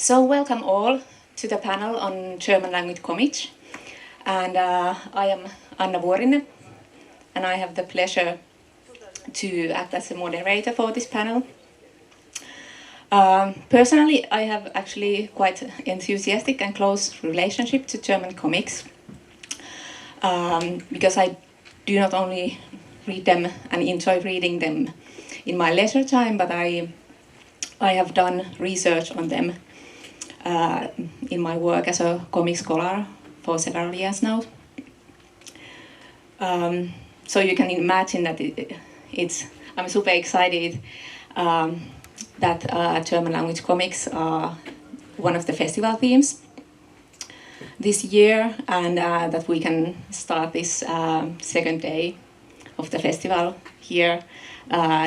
So welcome all to the panel on German language comics. And I am Anna Vuorinen, and I have the pleasure to act as the moderator for this panel. Personally, I have actually quite enthusiastic and close relationship to German comics because I do not only read them and enjoy reading them in my leisure time, but I have done research on them in my work as a comic scholar for several years now. So you can imagine that I'm super excited that German language comics are one of the festival themes this year, and that we can start this second day of the festival here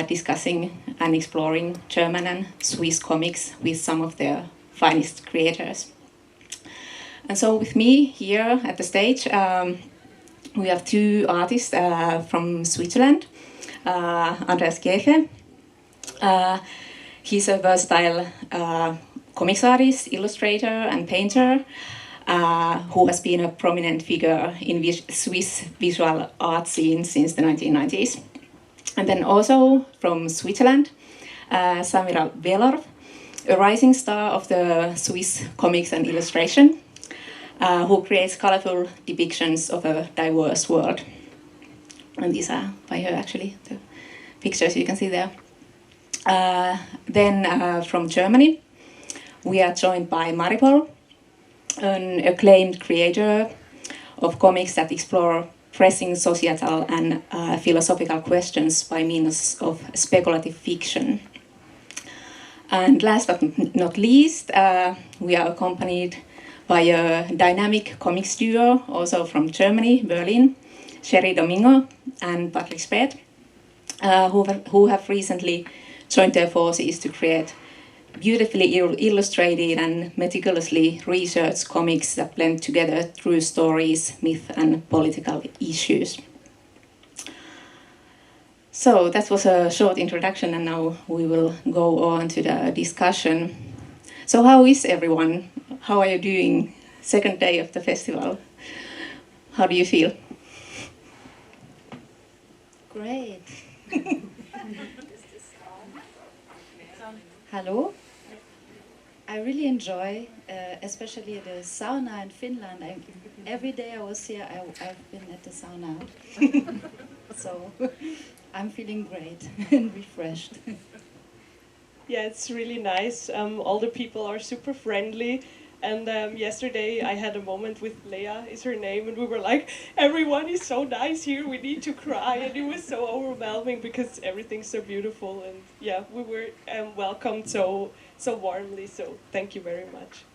discussing and exploring German and Swiss comics with some of their finest creators. And so with me here at the stage, we have two artists from Switzerland, Andreas Gefe. He's a versatile comics artist, illustrator and painter who has been a prominent figure in Swiss visual art scene since the 1990s. And then also from Switzerland, Samira Belorf, a rising star of the Swiss comics and illustration, who creates colorful depictions of a diverse world. And these are by her, actually, the pictures you can see there. Then from Germany, we are joined by Marijpol, an acclaimed creator of comics that explore pressing societal and philosophical questions by means of speculative fiction. And last but not least, we are accompanied by a dynamic comics duo, also from Germany, Berlin, Sheree Domingo and Spät, who have recently joined their forces to create beautifully illustrated and meticulously researched comics that blend together true stories, myth and political issues. So that was a short introduction, and now we will go on to the discussion. So how is everyone? How are you doing? Second day of the festival. How do you feel? Great. Hello. I really enjoy, especially the sauna in Finland. Every day I was here, I've been at the sauna. So I'm feeling great and refreshed. Yeah, it's really nice. All the people are super friendly. And yesterday I had a moment with Leah, is her name, and we were like, everyone is so nice here, we need to cry. And it was so overwhelming because everything's so beautiful. And yeah, we were welcomed so warmly, so thank you very much.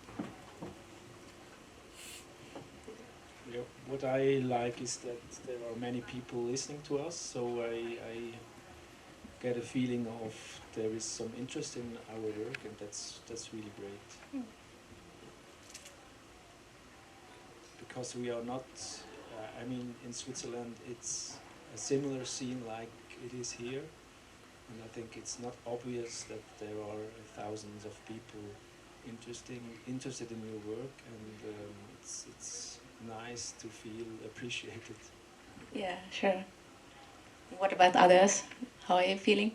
Yeah, what I like is that there are many people listening to us, so I get a feeling of there is some interest in our work, and that's really great. Because we are not, in Switzerland it's a similar scene like it is here, and I think it's not obvious that there are thousands of people interested in your work, and it's nice to feel appreciated. Yeah, sure. What about others? How are you feeling?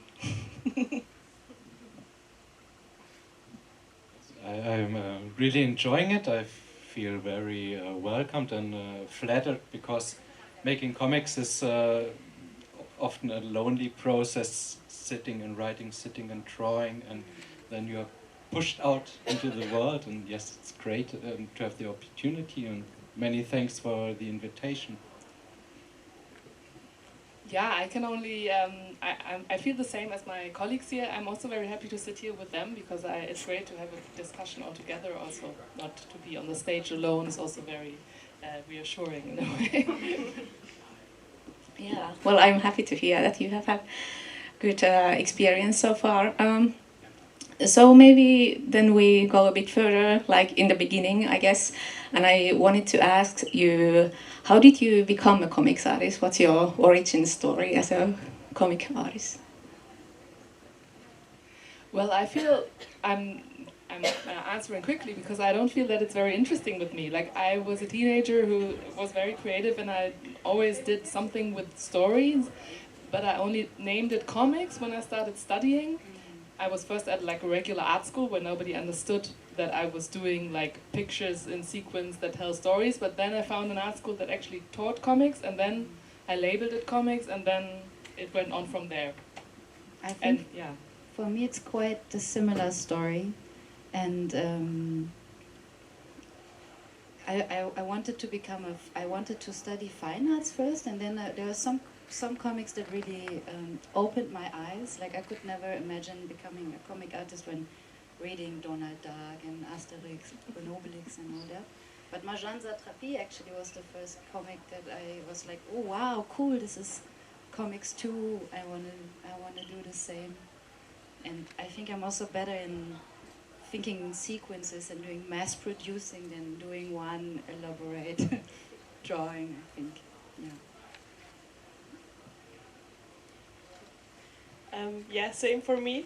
I'm really enjoying it. I feel very welcomed and flattered, because making comics is often a lonely process, sitting and writing, sitting and drawing, and then you are pushed out into the world. And yes, it's great to have the opportunity, and many thanks for the invitation. Yeah, I can only, I feel the same as my colleagues here. I'm also very happy to sit here with them, because it's great to have a discussion all together. Also, not to be on the stage alone is also very reassuring in a way. Yeah, well, I'm happy to hear that you have had good experience so far. So maybe then we go a bit further, like in the beginning, I guess. And I wanted to ask you, how did you become a comics artist? What's your origin story as a comic artist? Well, I feel I'm I'm answering quickly because I don't feel that it's very interesting with me. Like, I was a teenager who was very creative and I always did something with stories, but I only named it comics when I started studying. I was first at like a regular art school where nobody understood that I was doing like pictures in sequence that tell stories, but then I found an art school that actually taught comics, and then I labeled it comics, and then it went on from there. I think And yeah. for me it's quite a similar story, and I wanted to I wanted to study fine arts first, and then there were some comics that really opened my eyes. Like, I could never imagine becoming a comic artist when reading Donald Duck and Asterix and Obelix and all that. But Marjane Satrapi actually was the first comic that I was like, oh wow, cool, this is comics too. I wanna do the same. And I think I'm also better in thinking in sequences and doing mass producing than doing one elaborate drawing, I think. Yeah. Yeah, same for me.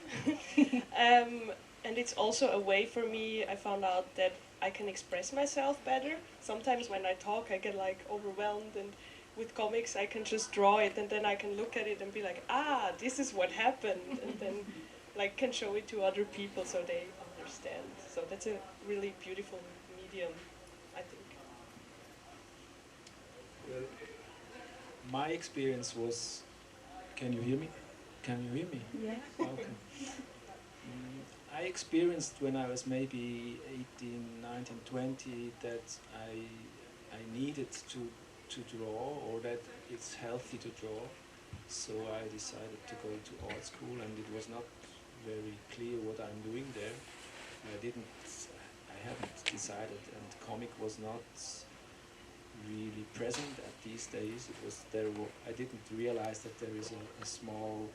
And it's also a way for me, I found out that I can express myself better. Sometimes when I talk, I get like overwhelmed, and with comics I can just draw it, and then I can look at it and be like, ah, this is what happened, and then like can show it to other people so they understand. So that's a really beautiful medium, I think. Well, my experience was, can you hear me? Can you hear me? Yeah. Okay. I experienced when I was maybe 18, 19, 20 that I needed to draw, or that it's healthy to draw. So I decided to go to art school, and it was not very clear what I'm doing there. I haven't decided, and comic was not really present at these days. It was there. I didn't realize that there is a small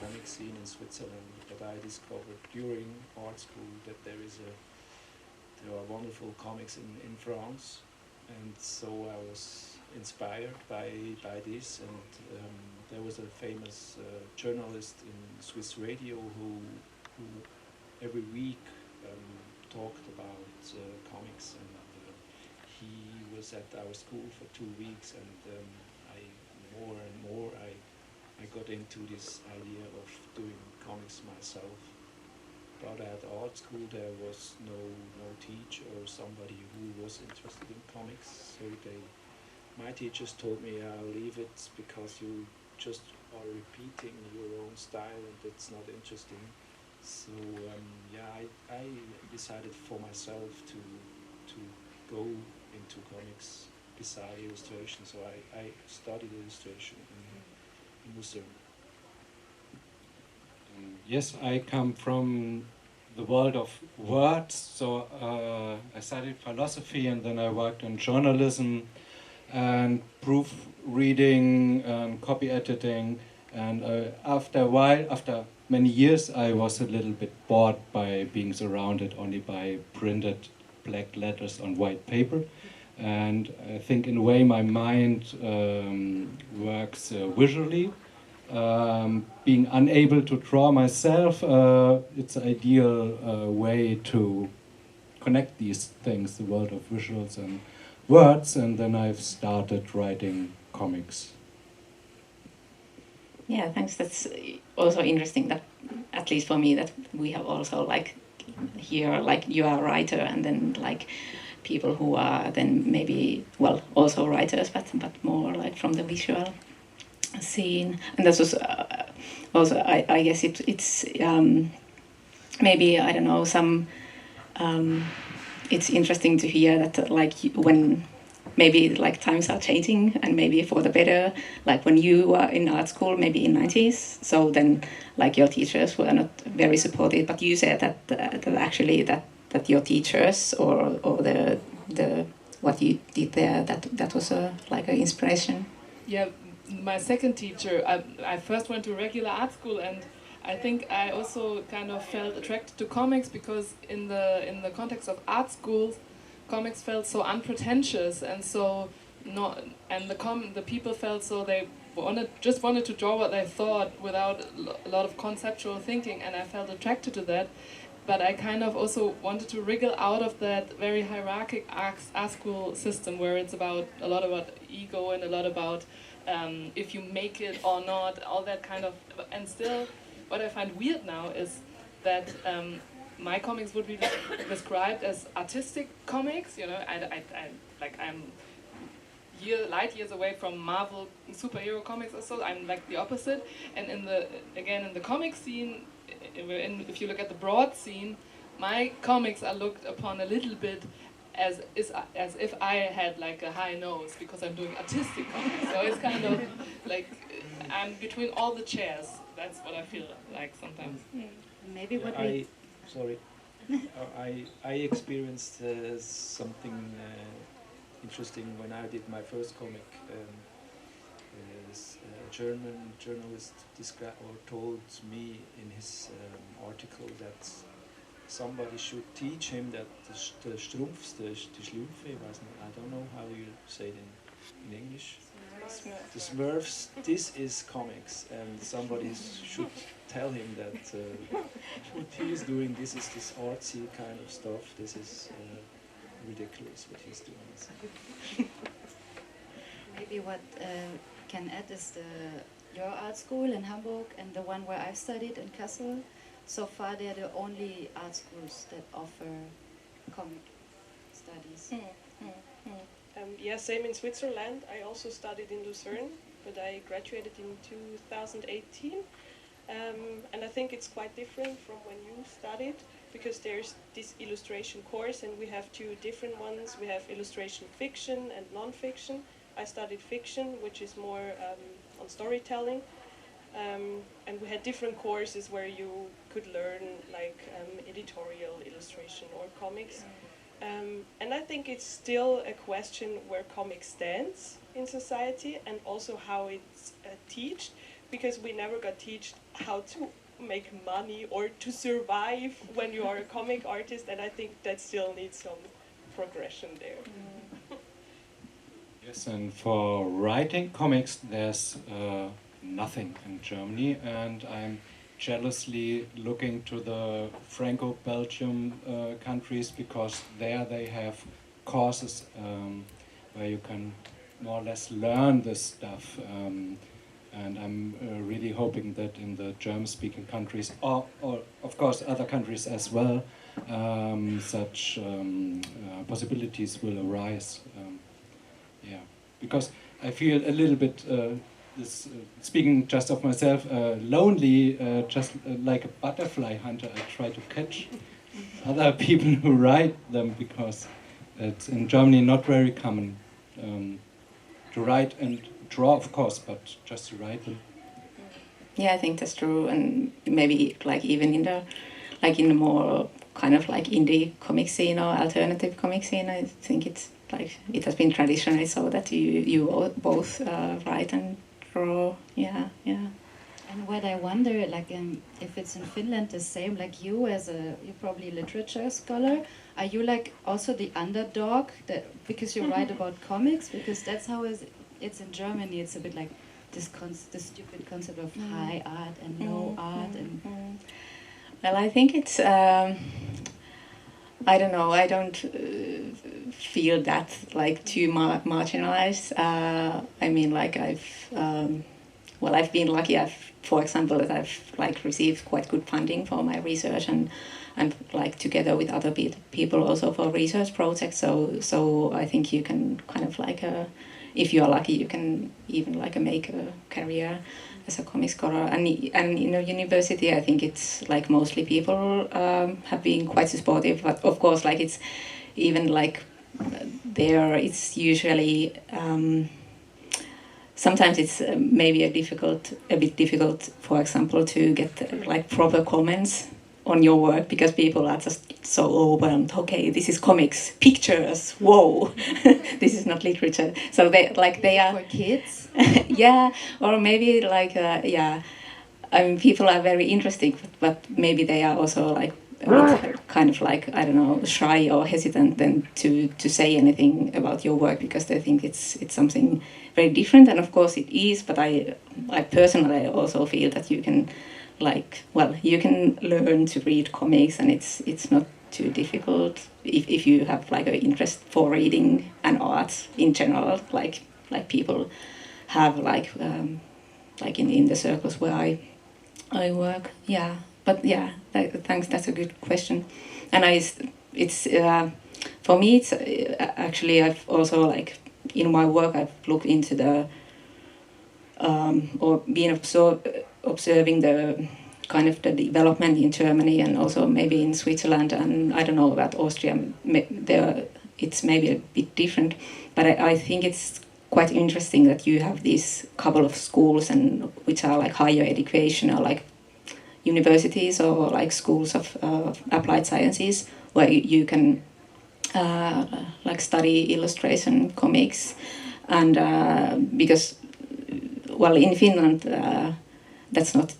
comic scene in Switzerland, but I discovered during art school that there are wonderful comics in France, and so I was inspired by this. And there was a famous journalist in Swiss radio who every week talked about comics, and he was at our school for 2 weeks, and more and more I got into this idea of doing comics myself. But at art school there was no teacher or somebody who was interested in comics, so my teachers told me, I'll leave it because you just are repeating your own style and it's not interesting. So I decided for myself to go into comics beside illustration. So I studied illustration in Lucerne. Yes, I come from the world of words, so I studied philosophy, and then I worked in journalism and proofreading and copy editing, and after many years I was a little bit bored by being surrounded only by printed black letters on white paper, and I think in a way my mind works visually. Being unable to draw myself, it's an ideal way to connect these things, the world of visuals and words, and then I've started writing comics. Yeah, thanks. That's also interesting that, at least for me, that we have also like here, like you are a writer, and then like people who are then maybe, well, also writers, but more like from the visual scene. And this was also, I guess it's maybe, I don't know, some it's interesting to hear that like when maybe like times are changing and maybe for the better, like when you were in art school maybe in 90s, so then like your teachers were not very supportive, but you said that actually that your teachers or the what you did there, that was like an inspiration. Yeah, my second teacher, I first went to regular art school, and I think I also kind of felt attracted to comics because in the context of art schools, comics felt so unpretentious and so not, and the people felt so they just wanted to draw what they thought without a lot of conceptual thinking, and I felt attracted to that. but I kind of also wanted to wriggle out of that very hierarchic art school system where it's about a lot about ego and a lot about if you make it or not, all that kind of. And still, what I find weird now is that my comics would be described as artistic comics. You know, I'm light years away from Marvel superhero comics or so. I'm like the opposite. And in the comic scene, if you look at the broad scene, my comics are looked upon a little bit as if I had like a high nose because I'm doing artistic comics. So it's kind of like I'm between all the chairs. That's what I feel like sometimes. Maybe what I experienced something interesting when I did my first comic. A German journalist told me in his article that somebody should teach him that the Strumpfs, the Schlümpfe, I don't know how you say it in English. The Smurfs, this is comics, and somebody should tell him that what he is doing, this is this artsy kind of stuff, this is ridiculous what he's doing. Maybe what can add is your art school in Hamburg and the one where I've studied in Kassel. So far they're the only art schools that offer comic studies. Yeah, same in Switzerland. I also studied in Lucerne, but I graduated in 2018. And I think it's quite different from when you studied, because there's this illustration course and we have two different ones. We have illustration fiction and non-fiction. I studied fiction, which is more on storytelling. And we had different courses where you could learn like editorial illustration or comics. And I think it's still a question where comics stands in society and also how it's taught, because we never got taught how to make money or to survive when you are a comic artist, and I think that still needs some progression there. Yes, and for writing comics there's nothing in Germany, and I'm jealously looking to the Franco-Belgium countries, because there they have courses where you can more or less learn this stuff, and I'm really hoping that in the German-speaking countries, or of course other countries as well, such possibilities will arise. Yeah, because I feel a little bit speaking just of myself, lonely, just like a butterfly hunter. I try to catch other people who write them, because it's in Germany not very common to write and draw, of course, but just to write them. Yeah, I think that's true, and maybe like even in the more kind of like indie comic scene or alternative comic scene, I think it's like it has been traditionally so that you both write and draw. Yeah. And what I wonder, like, if it's in Finland the same, like you're probably a literature scholar, are you like also the underdog because you write about comics? Because that's how it's in Germany. It's a bit like this stupid concept of high art and low art. Well, I think it's. I don't know. I don't feel that like too marginalized. I mean, like I've been lucky. For example, that I've like received quite good funding for my research, and I'm like together with other people also for research projects. So I think you can kind of like if you are lucky, you can even like make a career as a comic scholar. And in a university, I think it's like mostly people have been quite supportive. But of course, like it's even like there, it's usually. Sometimes it's maybe a bit difficult, for example, to get like proper comments on your work, because people are just so overwhelmed. Okay, this is comics, pictures. Whoa, this is not literature. So they are for kids. Yeah, or maybe like I mean, people are very interesting, but maybe they are also like a bit kind of like, I don't know, shy or hesitant than to say anything about your work because they think it's something very different, and of course it is, but I personally also feel that you can you can learn to read comics, and it's not too difficult if you have like an interest for reading and art in general, like people have like in the circles where I work. Yeah, but yeah, thanks. That's a good question, and it's for me it's actually I've also like in my work I've looked into the or been observing the kind of the development in Germany and also maybe in Switzerland, and I don't know about Austria. There it's maybe a bit different, but I think it's quite interesting that you have these couple of schools and which are like higher education or like universities or like schools of applied sciences where you can like study illustration, comics, and because well in Finland that's not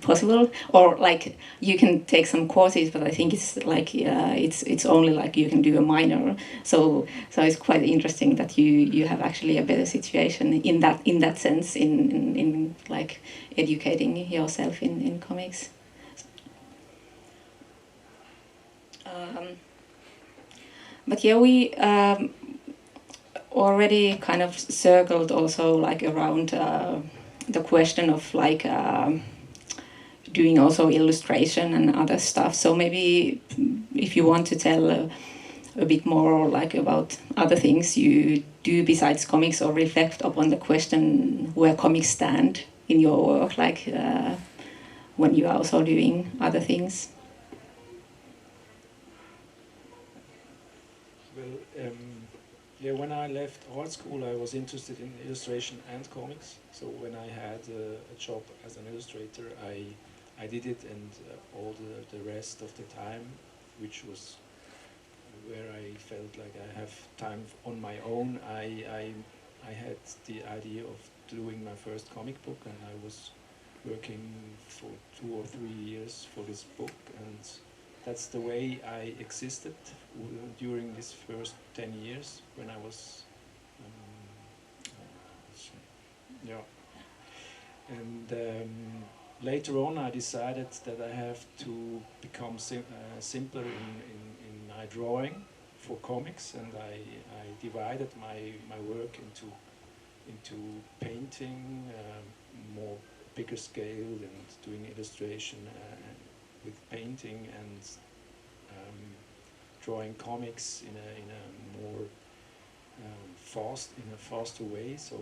possible, or like you can take some courses, but I think it's like it's only like you can do a minor. So it's quite interesting that you have actually a better situation in that sense in like educating yourself in comics. But yeah, we already kind of circled also like around the question of like doing also illustration and other stuff. So maybe if you want to tell a bit more like about other things you do besides comics, or reflect upon the question where comics stand in your work, like when you are also doing other things. Well, yeah, when I left art school, I was interested in illustration and comics. So when I had a job as an illustrator, I did it, and all the rest of the time, which was where I felt like I have time on my own, I had the idea of doing my first comic book, and I was working for 2 or 3 years for this book, and that's the way I existed during these first 10 years when I was yeah. And later on I decided that I have to become simpler in my drawing for comics, and I divided my work into painting, more bigger scale, and doing illustration with painting, and drawing comics in a more faster way. So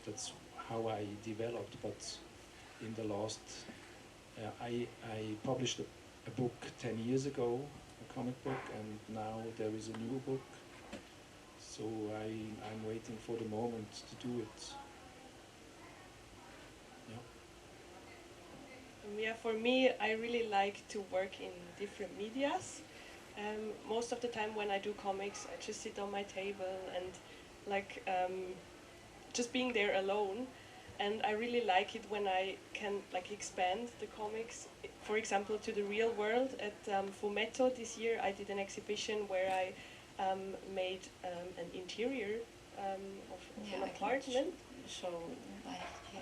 that's how I developed. But in the last, I published a book 10 years ago, a comic book, and now there is a new book. So I'm waiting for the moment to do it. Yeah, for me, I really like to work in different medias. Most of the time when I do comics, I just sit on my table and like just being there alone. And I really like it when I can like expand the comics, for example, to the real world. At Fumetto this year, I did an exhibition where I made an interior of an apartment. So I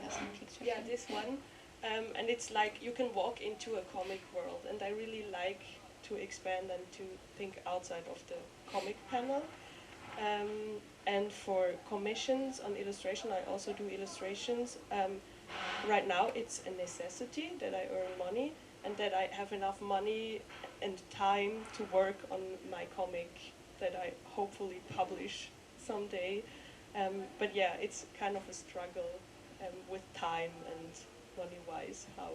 have some pictures. Yeah, this one. And it's like you can walk into a comic world, and I really like to expand and to think outside of the comic panel. And for commissions on illustration, I also do illustrations. Right now it's a necessity that I earn money and that I have enough money and time to work on my comic that I hopefully publish someday. But yeah, it's kind of a struggle with time and money-wise, how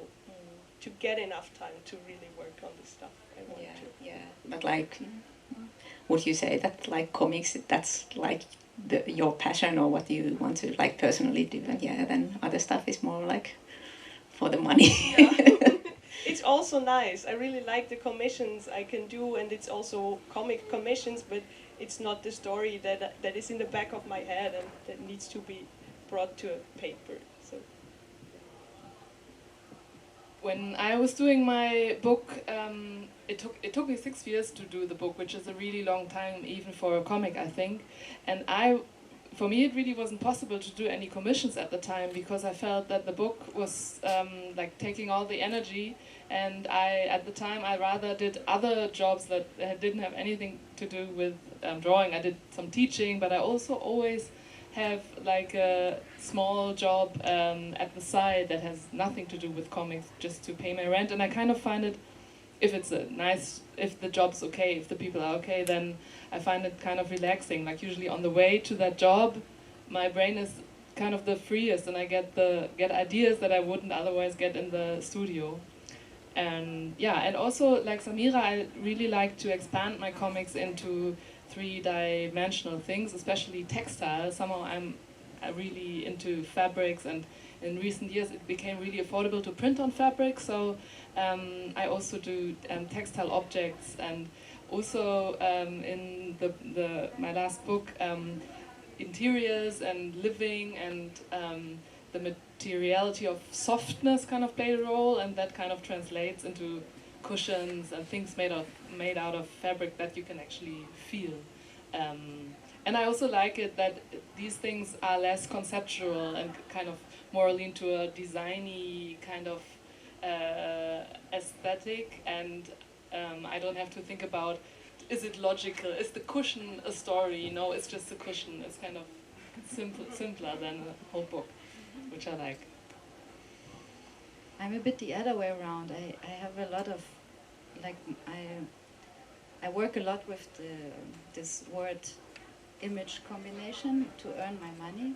to get enough time to really work on the stuff I want to. Yeah, but like, would you say that like comics, that's like your passion or what you want to like personally do, and then other stuff is more like for the money? Yeah. It's also nice. I really like the commissions I can do, and it's also comic commissions, but it's not the story that is in the back of my head and that needs to be brought to a paper. So. when I was doing my book, it took me 6 years to do the book, which is a really long time, even for a comic, I think. And for me, it really wasn't possible to do any commissions at the time because I felt that the book was like taking all the energy, and at the time I rather did other jobs that didn't have anything to do with drawing. I did some teaching, but I also always have like a small job at the side that has nothing to do with comics, just to pay my rent. And I kind of find it, if the job's okay, if the people are okay, then I find it kind of relaxing. Like usually on the way to that job, my brain is kind of the freest, and I get ideas that I wouldn't otherwise get in the studio. And yeah, and also like Samira, I really like to expand my comics into 3-dimensional things, especially textile. Somehow I'm really into fabrics, and in recent years it became really affordable to print on fabric, so I also do textile objects, and also in my last book, interiors and living, and the materiality of softness kind of played a role, and that kind of translates into cushions and things made out of fabric that you can actually feel. And I also like it that these things are less conceptual and kind of more lean to a designy kind of aesthetic, and I don't have to think about, is it logical? Is the cushion a story? No, it's just a cushion. It's kind of simpler than a whole book, which I like. I'm a bit the other way around. I have a lot of, like, I work a lot with this word image combination to earn my money.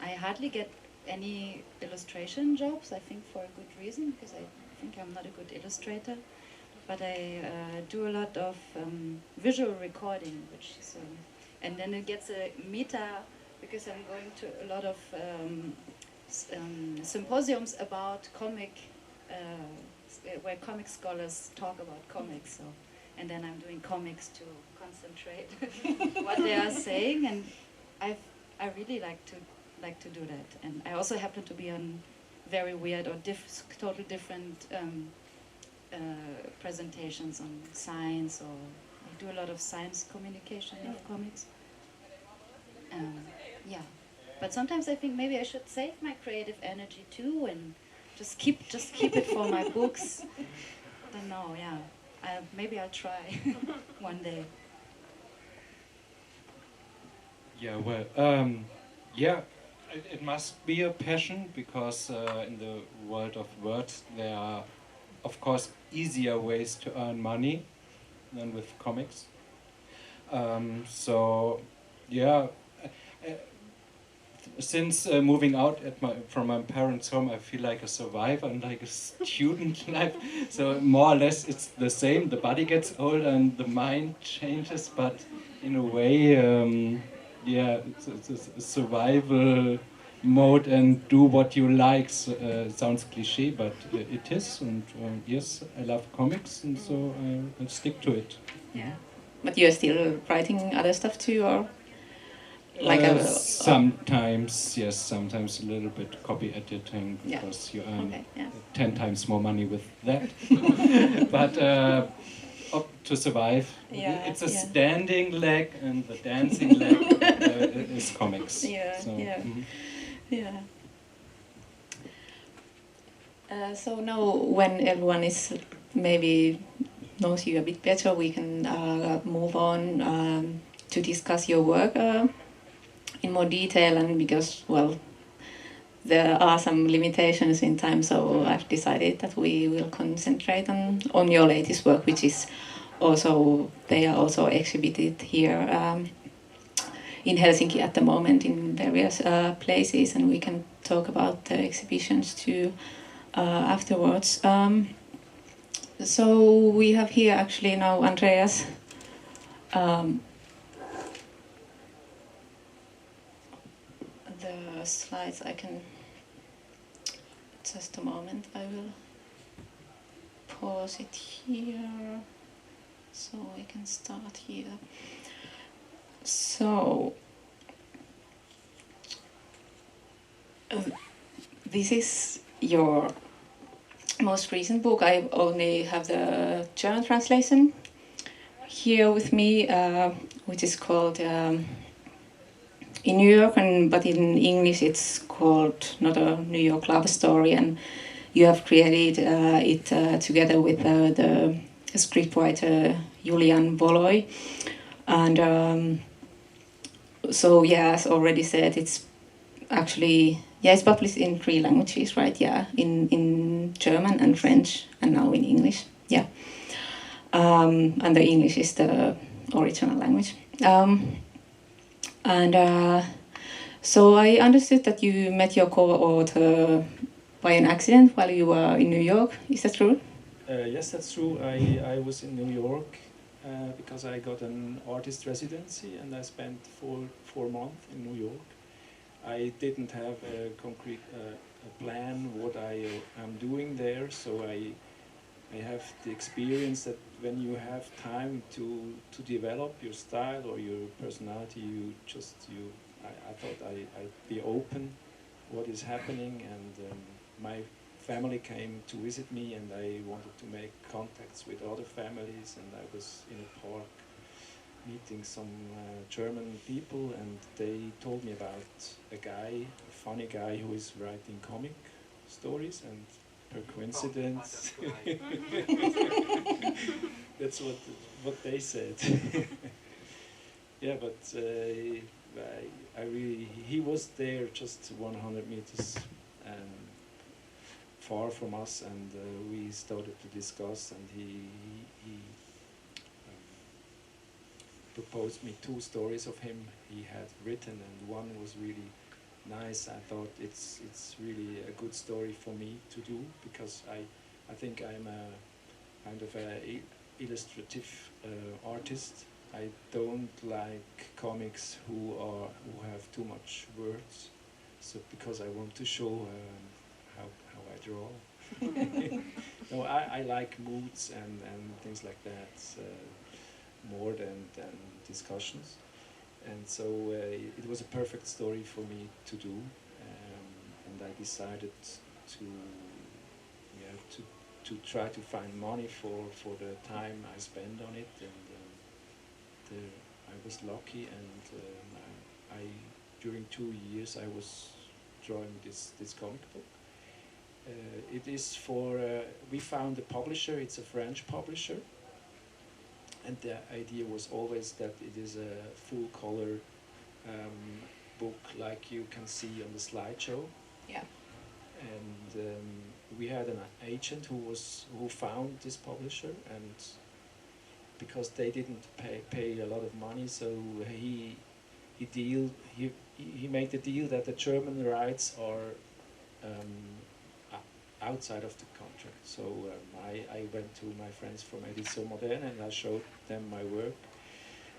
I hardly get any illustration jobs, I think for a good reason, because I think I'm not a good illustrator. But I do a lot of visual recording, which is, and then it gets a meta, because I'm going to a lot of symposiums about comic, where comic scholars talk about comics. So, and then I'm doing comics to concentrate what they are saying, and I really like to do that. And I also happen to be on very weird or totally different presentations on science, or I do a lot of science communication of comics. Yeah, but sometimes I think maybe I should save my creative energy too, and just keep it for my books. Don't know. Yeah, maybe I'll try one day. Yeah, well, yeah, it must be a passion, because in the world of words there are, of course, easier ways to earn money than with comics. So, yeah, since moving out from my parents' home, I feel like a survivor and like a student life. So more or less it's the same. The body gets older and the mind changes, but in a way, yeah, it's a survival mode and do what you like. Sounds cliche, but it is. And yes, I love comics, and so I'll stick to it. Yeah, but you're still writing other stuff too, or like sometimes, yes, sometimes a little bit copy editing, because you earn 10 times more money with that. But to survive, it's a standing leg, and the dancing leg is comics. Yeah, so, yeah. Yeah. So now, when everyone is maybe knows you a bit better, we can move on to discuss your work in more detail. And because, well, there are some limitations in time, so I've decided that we will concentrate on your latest work, which is also, they are also exhibited here in Helsinki at the moment in various places, and we can talk about the exhibitions too afterwards. So we have here actually now Andreas. The slides I can, just a moment, I will pause it here so we can start here. So this is your most recent book, I only have the German translation here with me, which is called In New York, but in English it's called Not a New York Love Story, and you have created it together with the scriptwriter Julian Voloy. And so, yeah, as already said, it's actually, it's published in 3 languages, right? Yeah, in German and French, and now in English, yeah. And the English is the original language. So I understood that you met your co-author by an accident while you were in New York. Is that true? Yes, that's true. I was in New York because I got an artist residency, and I spent four months in New York. I didn't have a concrete plan what I am doing there, so I have the experience that when you have time to develop your style or your personality, I thought I'd be open what is happening, and my family came to visit me, and I wanted to make contacts with other families, and I was in a park meeting some German people, and they told me about a funny guy who is writing comic stories, and per coincidence, that's what they said. Yeah, but he was there just 100 meters far from us, and we started to discuss, and he proposed me 2 stories of him he had written, and one was really nice. I thought it's really a good story for me to do, because I think I'm a kind of a illustrative artist. I don't like comics who have too much words, so because I want to show how I draw. No, I like moods and things like that more than discussions, and so it was a perfect story for me to do, and I decided to try to find money for the time I spend on it, and I was lucky, and during 2 years I was drawing this comic book. It is for, we found a publisher, it's a French publisher, and the idea was always that it is a full color book like you can see on the slideshow. Yeah. And we had an agent who found this publisher, and because they didn't pay a lot of money, so he made the deal that the German rights are outside of the contract. So I went to my friends from Edition Moderne, and I showed them my work,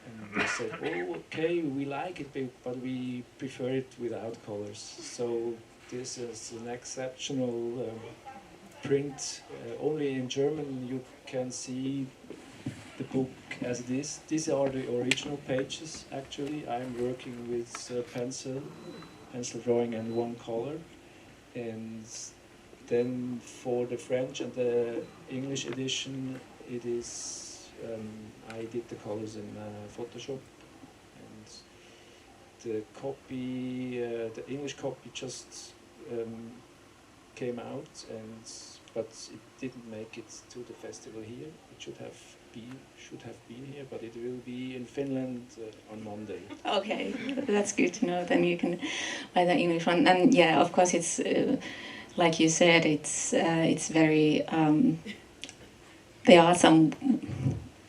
and they said, "Oh, okay, we like it, but we prefer it without colors." So this is an exceptional print. Only in German you can see the book as it is. These are the original pages. Actually, I'm working with pencil drawing and one color, and then for the French and the English edition, it is I did the colors in Photoshop, and the copy, the English copy, just came out, but it didn't make it to the festival here. It should have been here, but it will be in Finland on Monday. Okay, that's good to know. Then you can buy the English one, and yeah, of course, it's like you said, it's very. There are some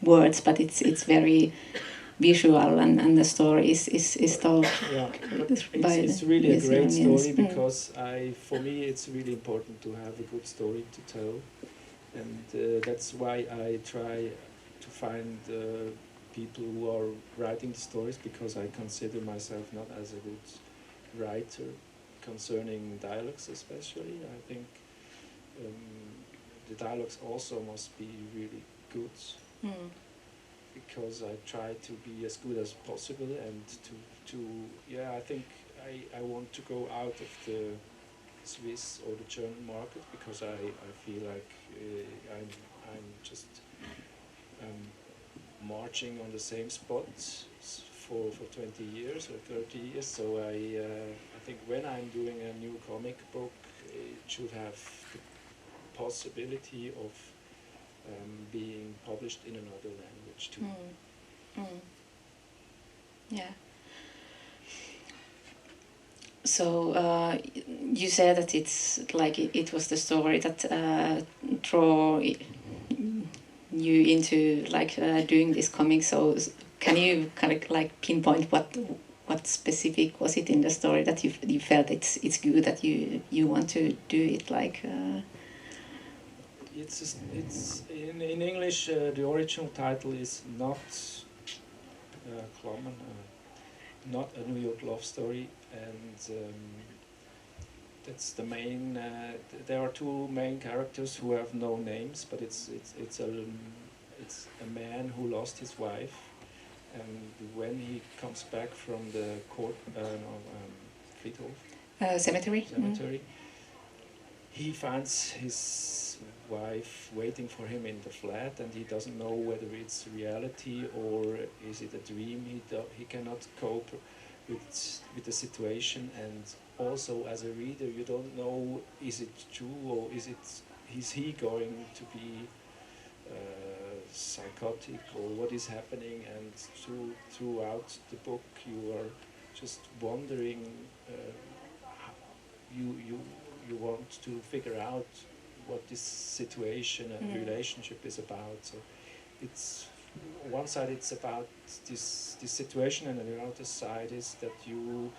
words, but it's very visual, and the story is told. Yeah, it's really a great story, because for me it's really important to have a good story to tell, and that's why I try to find people who are writing the stories, because I consider myself not as a good writer concerning dialogues, especially. I think the dialogues also must be really good. Because I try to be as good as possible, and I think I want to go out of the Swiss or the German market, because I feel like I'm just marching on the same spot for 20 years or 30 years. So I think when I'm doing a new comic book, it should have the possibility of being published in another language too. Yeah. So you said that it's like it was the story that drew you into like doing this comic. So can you kind of like pinpoint what specific was it in the story that you felt it's good that you want to do it like? It's in English. The original title is not common. Not a New York love story, and that's the main. There are two main characters who have no names, but it's a man who lost his wife, and when he comes back from the Friedhof, Cemetery. He finds his wife waiting for him in the flat, and he doesn't know whether it's reality or is it a dream. He cannot cope with the situation, and also as a reader you don't know, is it true or is he going to be psychotic or what is happening, and throughout the book you are just wondering, you want to figure out what this situation and relationship is about. So it's one side it's about this situation, and the other side is that you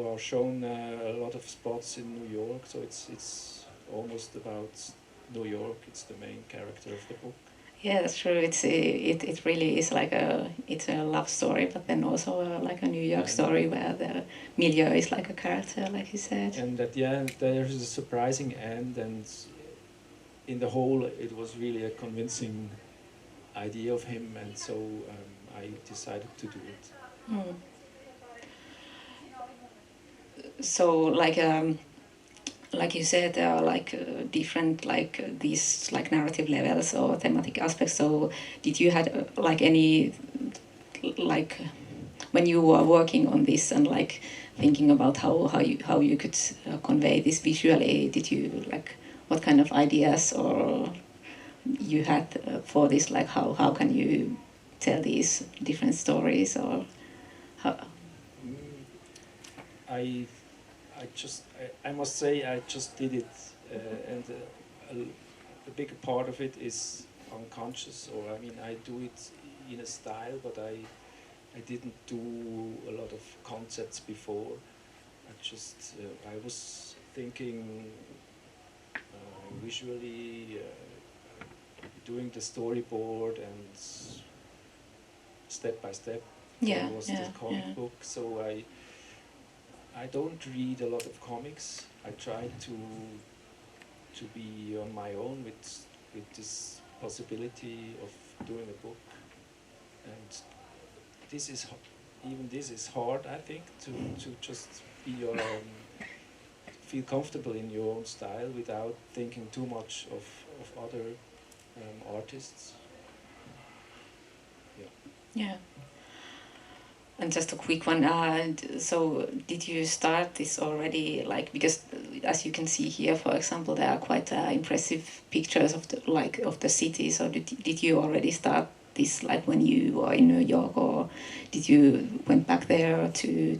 are shown a lot of spots in New York. So it's almost about New York. It's the main character of the book. Yeah, that's true. It really is like it's a love story, but then also like a New York story where the milieu is like a character, like you said. And at the end, there's a surprising end, and in the whole, it was really a convincing idea of him, and so I decided to do it. So like you said, there are like different like these like narrative levels or thematic aspects. So did you had like any like when you were working on this and like thinking about how you could convey this visually? Did you like what kind of ideas or you had for this? Like how can you tell these different stories or how? I must say I just did it, and a big part of it is unconscious, or I mean I do it in a style, but I didn't do a lot of concepts before. I was thinking visually, doing the storyboard and step by step. Yeah, was the comic book. So I don't read a lot of comics. I try to be on my own with this possibility of doing a book, and this is hard. I think to just be your feel comfortable in your own style without thinking too much of other artists. Yeah. And just a quick one. So, did you start this already? Like, because as you can see here, for example, there are quite impressive pictures of the city. So, did you already start this like when you were in New York, or did you went back there to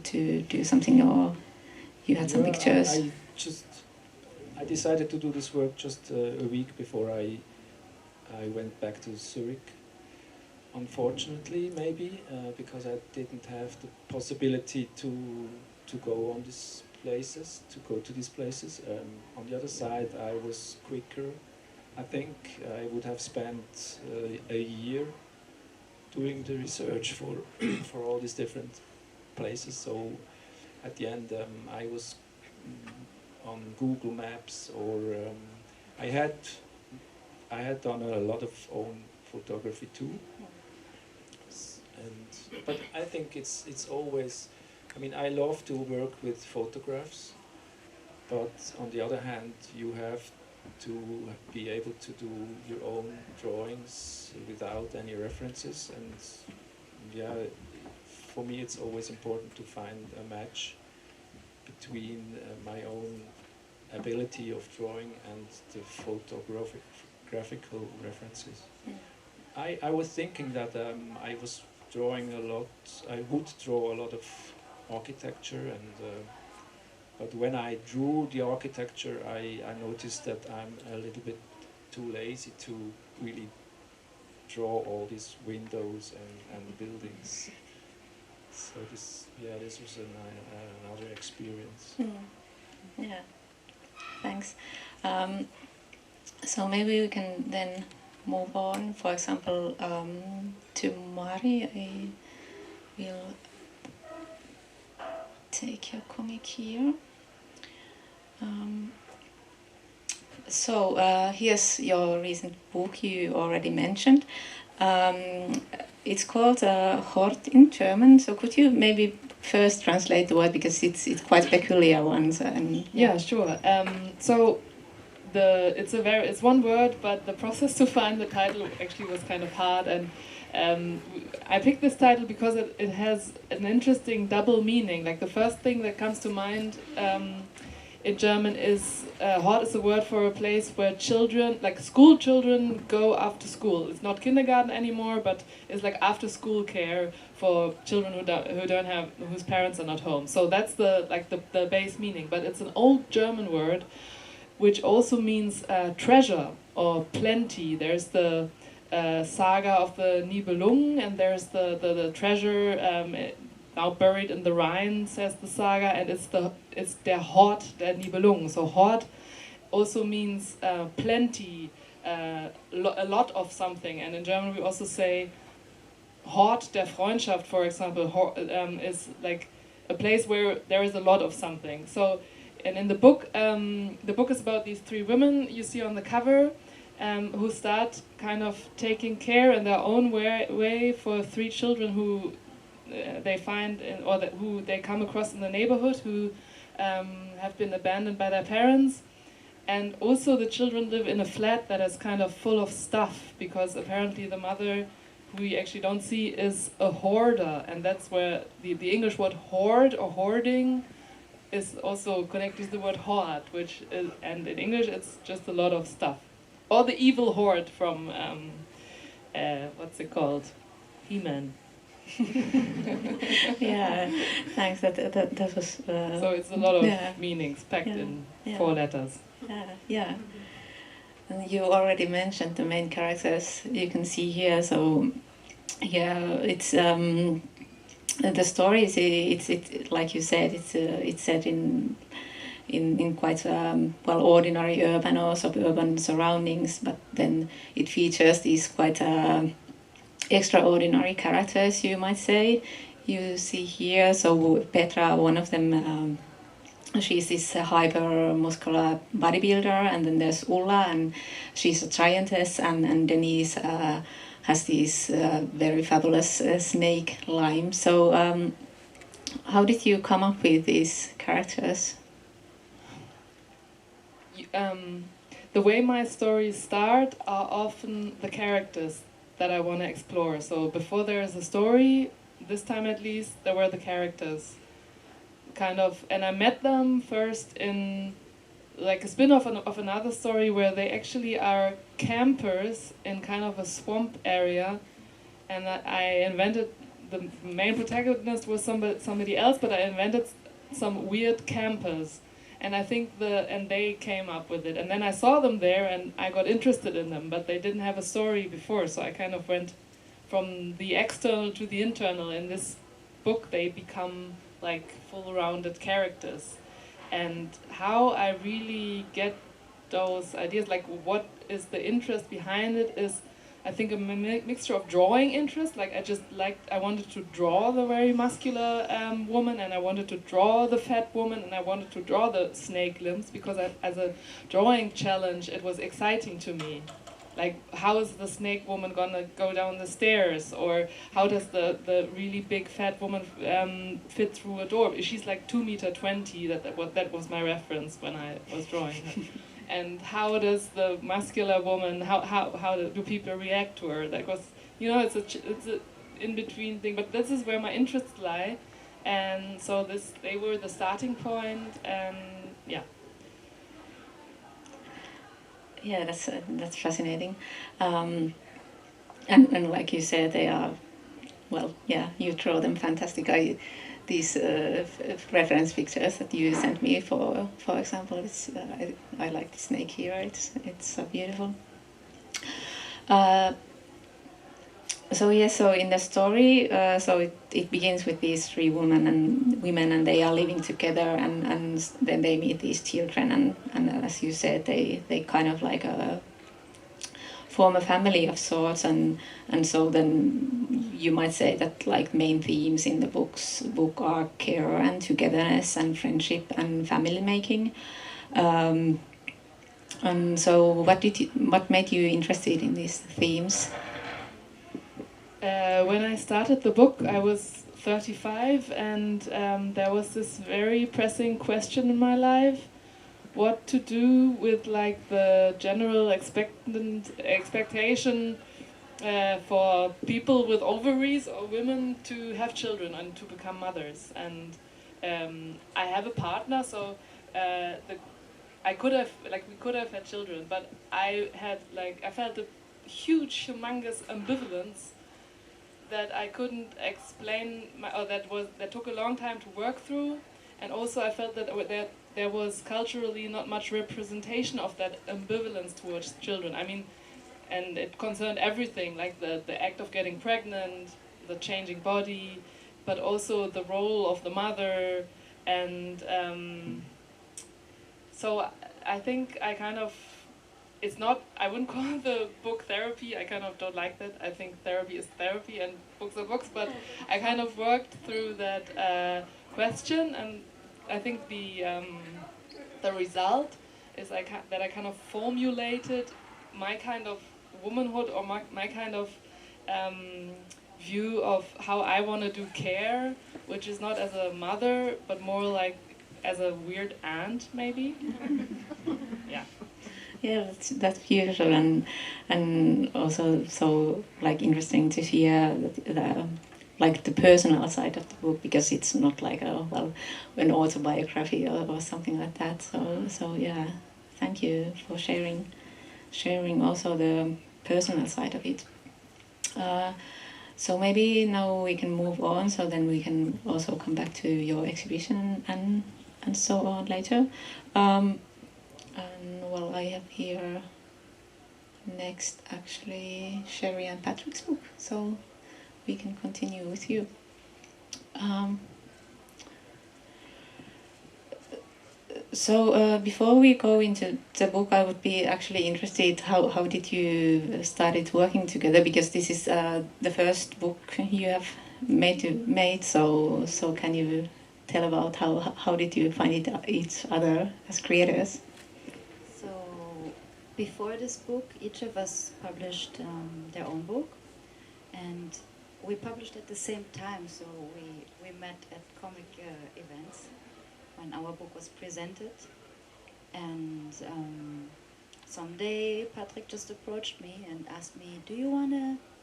do something, or you had some pictures? I decided to do this work just a week before I went back to Zurich. Unfortunately, maybe because I didn't have the possibility to go on these places, to go to these places. On the other side, I was quicker. I think I would have spent a year doing the research for all these different places. So at the end, I was on Google Maps, or I had done a lot of own photography too. But I think it's always I mean, I love to work with photographs, but on the other hand, you have to be able to do your own drawings without any references, and yeah, for me it's always important to find a match between my own ability of drawing and the photographical references. I was thinking that I was drawing a lot, I would draw a lot of architecture, and but when I drew the architecture, I noticed that I'm a little bit too lazy to really draw all these windows and buildings. So this was another experience. Yeah, thanks. So maybe we can then move on, for example, to Mari. I will take your comic here. So here's your recent book you already mentioned. It's called Hort in German. So could you maybe first translate the word, because it's quite peculiar one. So, yeah, sure. So it's one word, but the process to find the title actually was kind of hard, and I picked this title because it has an interesting double meaning. Like the first thing that comes to mind in German is Hort is a word for a place where children, like school children, go after school. It's not kindergarten anymore, but it's like after school care for children whose parents are not home. So that's the base meaning. But it's an old German word, which also means treasure or plenty. There's the saga of the Nibelungen, and there's the treasure now buried in the Rhine, says the saga, and it's der Hort der Nibelungen. So Hort also means plenty, a lot of something, and in German we also say Hort der Freundschaft, for example, is like a place where there is a lot of something. So, and in the book is about these three women you see on the cover, who start kind of taking care in their own way for three children who they find who they come across in the neighborhood, who have been abandoned by their parents. And also the children live in a flat that is kind of full of stuff, because apparently the mother, who we actually don't see, is a hoarder, and that's where the English word hoard or hoarding is also connected to the word hoard, which is, and in English it's just a lot of stuff. Or the evil horde from what's it called? He-Man. Yeah, thanks. That was. So it's a lot of meanings packed in 4 letters. Yeah. And you already mentioned the main characters you can see here. So yeah, it's the story is it's like you said, it's set in quite ordinary urban or suburban surroundings, but then it features these quite extraordinary characters, you might say. You see here, so Petra, one of them, she's this hyper-muscular bodybuilder, and then there's Ulla, and she's a giantess, and Denise has this very fabulous snake lime. So how did you come up with these characters? The way my stories start are often the characters that I want to explore. So before there is a story, this time at least, there were the characters. Kind of, and I met them first in like a spin-off of another story where they actually are campers in kind of a swamp area, and I invented, the main protagonist was somebody else, but I invented some weird campers. And I think and they came up with it. And then I saw them there and I got interested in them, but they didn't have a story before. So I kind of went from the external to the internal. In this book, they become like full-rounded characters. And how I really get those ideas, like what is the interest behind it, is I think a mixture of drawing interest. Like I wanted to draw the very muscular woman, and I wanted to draw the fat woman, and I wanted to draw the snake limbs, because as a drawing challenge it was exciting to me. like how is the snake woman gonna go down the stairs, or how does the really big fat woman fit through a door? She's like 2 meters 20. That was my reference when I was drawing her. And how does the muscular woman, how do people react to her? That was, it's a in between thing, but this is where my interests lie, and so they were the starting point, and yeah. Yeah, that's fascinating, and like you said, they are, well, yeah, you draw them fantastic. These reference pictures that you sent me, for example, it's I like the snake here. It's so beautiful. So in the story, so it begins with these three women, and they are living together, and then they meet these children, and as you said, they kind of like form a family of sorts, and so then you might say that like main themes in the book are care and togetherness and friendship and family making. And so what made you interested in these themes? When I started the book, I was 35, and there was this very pressing question in my life: what to do with like the general expectation for people with ovaries or women to have children and to become mothers. And I have a partner, so we could have had children, but I felt a huge, humongous ambivalence that I couldn't explain, that took a long time to work through, and also I felt that there was culturally not much representation of that ambivalence towards children. I mean, and it concerned everything, like the act of getting pregnant, the changing body, but also the role of the mother, and so I think I wouldn't call the book therapy. I kind of don't like that. I think therapy is therapy and books are books, but I kind of worked through that question, and I think the result is that I kind of formulated my kind of womanhood, or my kind of view of how I want to do care, which is not as a mother, but more like as a weird aunt, maybe. Yeah. Yeah, that's beautiful, and also so like interesting to hear like the personal side of the book, because it's not like an autobiography or something like that. So yeah, thank you for sharing also the personal side of it. So maybe now we can move on, so then we can also come back to your exhibition and so on later. And well, I have here next actually Sheree and Patrick's book, so we can continue with you. So before we go into the book, I would be actually interested, how did you started working together, because this is the first book you have made. So can you tell about how did you find each other as creators? So before this book, each of us published their own book, and we published at the same time. So we met at comic events when our book was presented, and someday Patrick just approached me and asked me,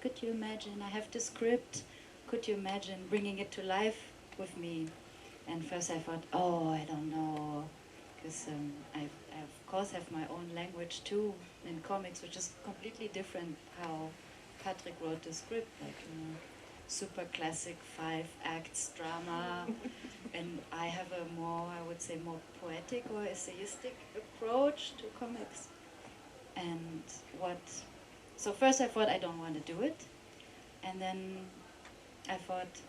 could you imagine, I have the script, could you imagine bringing it to life with me? And first I thought, I don't know, because I of course have my own language too in comics, which is completely different how Patrick wrote the script, like super classic 5 acts drama, and I have a more poetic or essayistic approach to comics. And so first I thought I don't want to do it, and then I thought,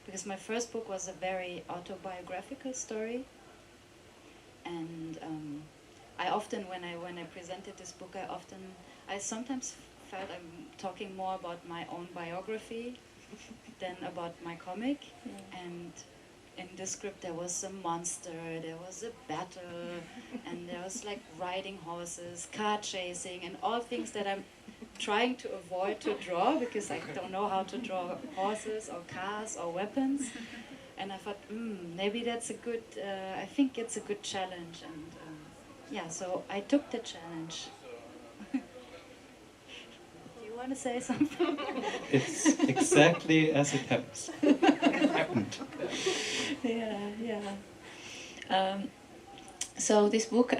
because my first book was a very autobiographical story, and I often, when I presented this book, I sometimes felt I'm talking more about my own biography than about my comic. And in the script there was a monster, there was a battle, and there was like riding horses, car chasing, and all things that trying to avoid to draw because I don't know how to draw horses or cars or weapons. And I thought, maybe that's a good, I think it's a good challenge. And yeah, so I took the challenge. Do you want to say something? It's exactly as it happened. Yeah. So this book,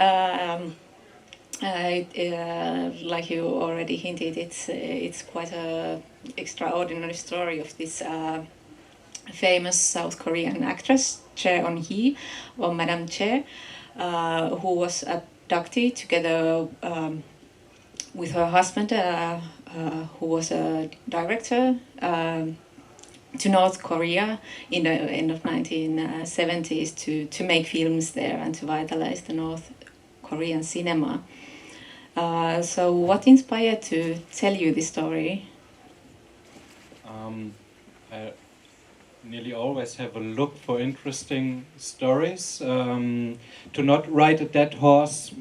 like you already hinted, it's quite a extraordinary story of this famous South Korean actress Choi On-hee, or Madame Che, who was abducted together with her husband, who was a director, to North Korea in the end of 1970s to make films there and to vitalize the North Korean cinema. So what inspired to tell you this story? I nearly always have a look for interesting stories. To not ride a dead horse,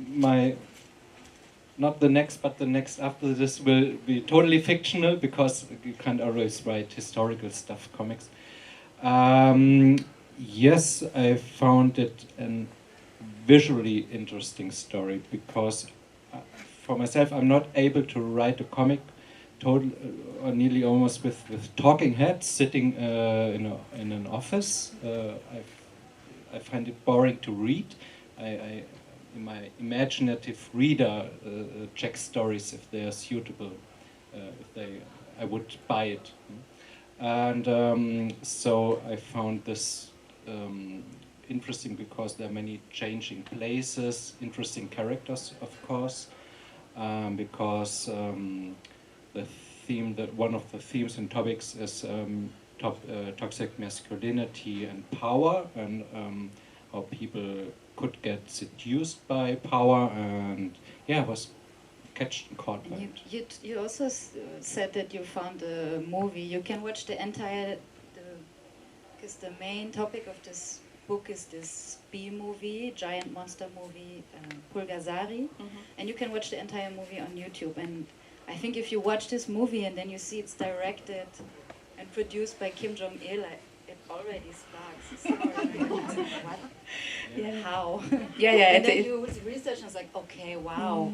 not the next, but the next after this will be totally fictional because you can't always write historical stuff, comics. Yes, I found it a visually interesting story because for myself I'm not able to write a comic or nearly almost with talking heads sitting in an office. I find it boring to read. My imaginative reader checks stories if they are suitable, I would buy it. And so I found this interesting because there are many changing places, interesting characters, of course, because the theme that one of the themes and topics is toxic masculinity and power, and how people could get seduced by power, and was catched and caught by it. You also said that you found a movie. You can watch the entire, because the main topic of this book is this B-movie, giant monster movie, Pulgasari, and you can watch the entire movie on YouTube. And I think if you watch this movie and then you see it's directed and produced by Kim Jong-il, it already sparks a story. What? Yeah. How? Yeah. And then you research and it's like, okay, wow.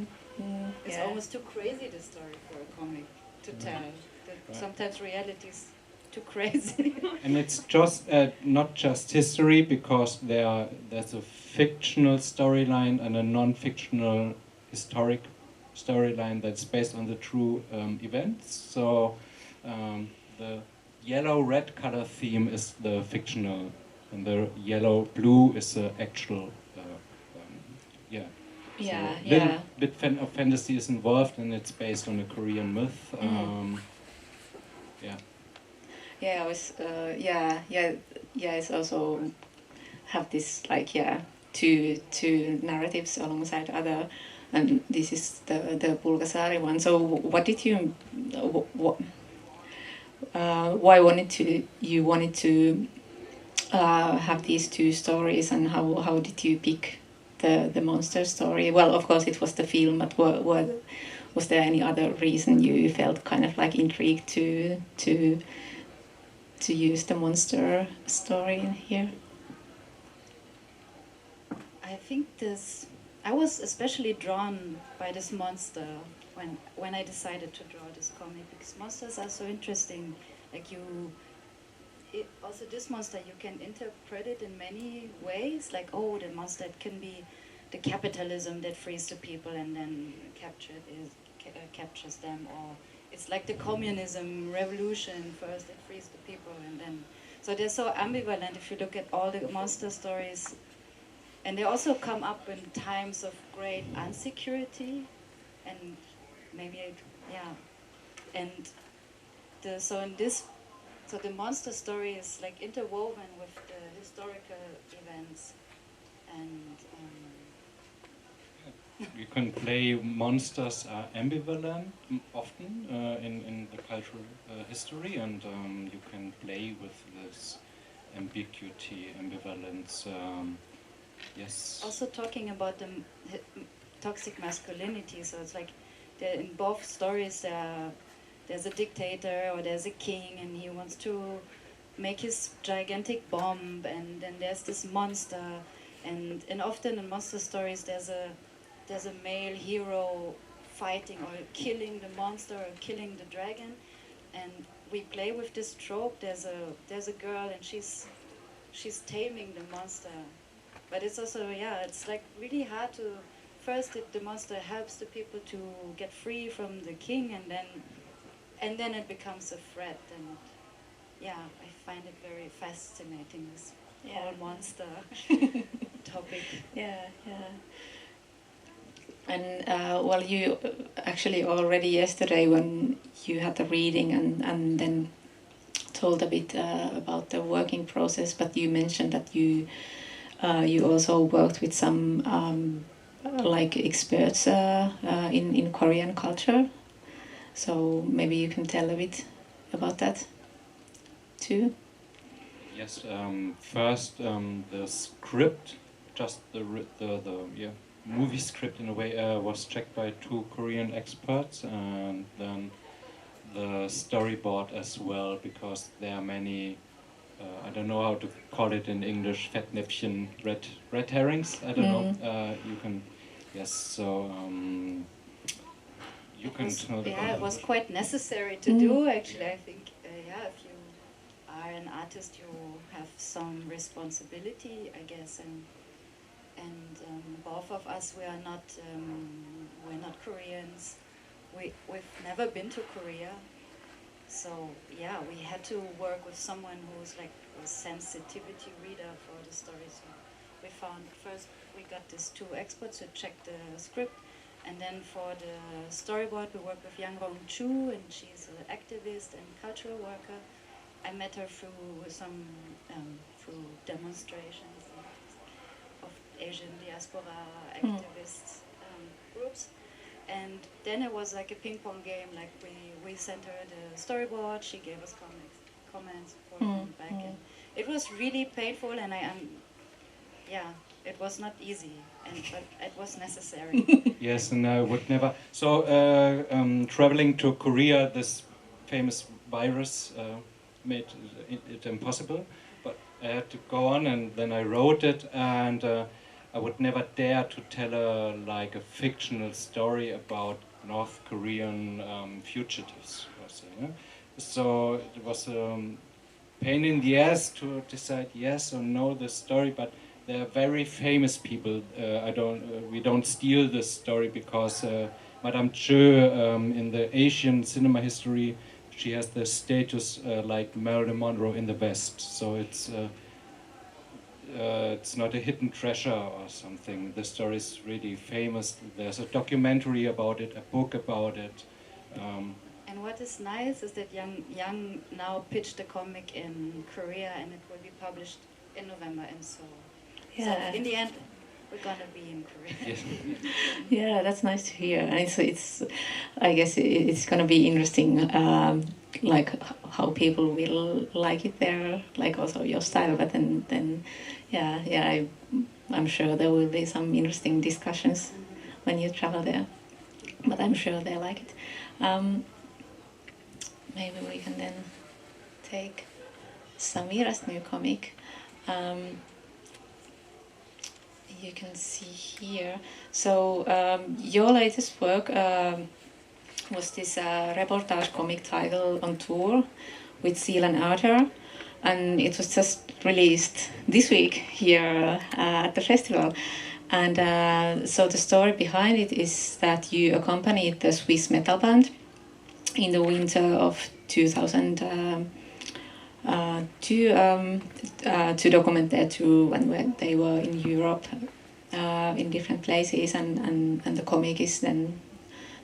It's almost too crazy, the story, for a comic to tell. That sometimes reality is too crazy. And it's just not just history, because there's a fictional storyline and a non-fictional historic storyline that's based on the true events. So the yellow-red color theme is the fictional, and the yellow-blue is the actual. Little bit of fantasy is involved, and it's based on a Korean myth. It's also have this two narratives alongside other, and this is the Pulgasari one. So what did you why you wanted to have these two stories, and how did you pick the monster story? Well, of course it was the film, but was there any other reason you felt kind of like intrigued to use the monster story in here? I think I was especially drawn by this monster when I decided to draw this comic, because monsters are so interesting. Also this monster, you can interpret it in many ways. Like, oh, the monster, it can be the capitalism that frees the people and then captures them, or it's like the communism revolution first, it frees the people, and then so they're so ambivalent if you look at all the monster stories. And they also come up in times of great insecurity, and so the monster story is like interwoven with the historical events, and you can play monsters are ambivalent often in the cultural history, and you can play with this ambiguity, ambivalence. Yes. Also talking about the toxic masculinity, so it's like in both stories there's a dictator or there's a king, and he wants to make his gigantic bomb, and then there's this monster, and often in monster stories there's a male hero fighting or killing the monster or killing the dragon, and we play with this trope. There's a girl, and she's taming the monster, but it's also it's like really hard to. First, the monster helps the people to get free from the king, and then it becomes a threat. And I find it very fascinating, this whole monster topic. Yeah. And well, you actually already yesterday when you had the reading and then told a bit about the working process, but you mentioned that you also worked with some like experts in Korean culture. So maybe you can tell a bit about that too. Yes. First, the script, just the movie script in a way, was checked by 2 Korean experts, and then the storyboard as well, because there are many. I don't know how to call it in English. Fettnäpfchen, red herrings. I don't know. You can. Yes. So. You can tell it was quite necessary to do, actually. I think, if you are an artist, you have some responsibility, I guess, and both of us, we're not Koreans. We've never been to Korea, so we had to work with someone who's like a sensitivity reader for the story. So we got these 2 experts who checked the script. And then for the storyboard, we worked with Yang Rong Chu, and she's an activist and cultural worker. I met her through demonstrations of Asian diaspora activists groups. And then it was like a ping pong game. Like we sent her the storyboard, she gave us comments back, and it was really painful. And it was not easy, but it was necessary. Yes, and I would never. So, traveling to Korea, this famous virus made it impossible. But I had to go on, and then I wrote it, and I would never dare to tell a fictional story about North Korean fugitives. So it was pain in the ass to decide yes or no the story, but. They are very famous people. We don't steal this story because Madame Cho in the Asian cinema history, she has the status like Marilyn Monroe in the West. So it's not a hidden treasure or something. The story is really famous. There's a documentary about it, a book about it. And what is nice is that Yang now pitched the comic in Korea, and it will be published in November in Seoul. Yeah. So in the end, we're gonna be in Korea. Yes. Yeah, that's nice to hear. And it's I guess it's gonna be interesting, like how people will like it there, like also your style. But then I'm sure there will be some interesting discussions when you travel there. But I'm sure they like it. Maybe we can then take Samira's new comic. You can see here. So your latest work was this reportage comic title On Tour with Seal and Outer, and it was just released this week here at the festival. And so the story behind it is that you accompanied the Swiss metal band in the winter of 2000 to document their tour when they were in Europe in different places, and the comic is then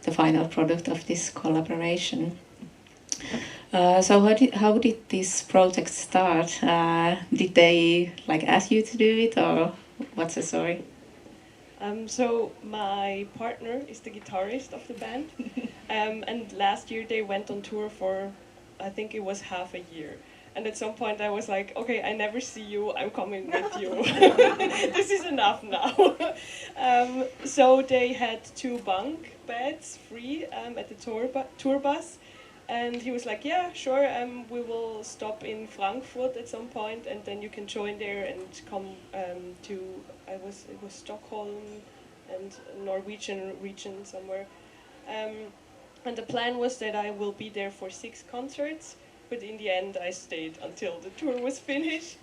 the final product of this collaboration. So how did this project start? Did they ask you to do it, or what's the story? So my partner is the guitarist of the band, and last year they went on tour for, I think it was half a year. And at some point I was like, okay, I never see you, I'm coming with you. This is enough now. So they had 2 bunk beds free at the tour bus. And he was like, yeah, sure, we will stop in Frankfurt at some point, and then you can join there and come to, it was Stockholm and Norwegian region somewhere. And the plan was that I will be there for 6 concerts, but in the end I stayed until the tour was finished.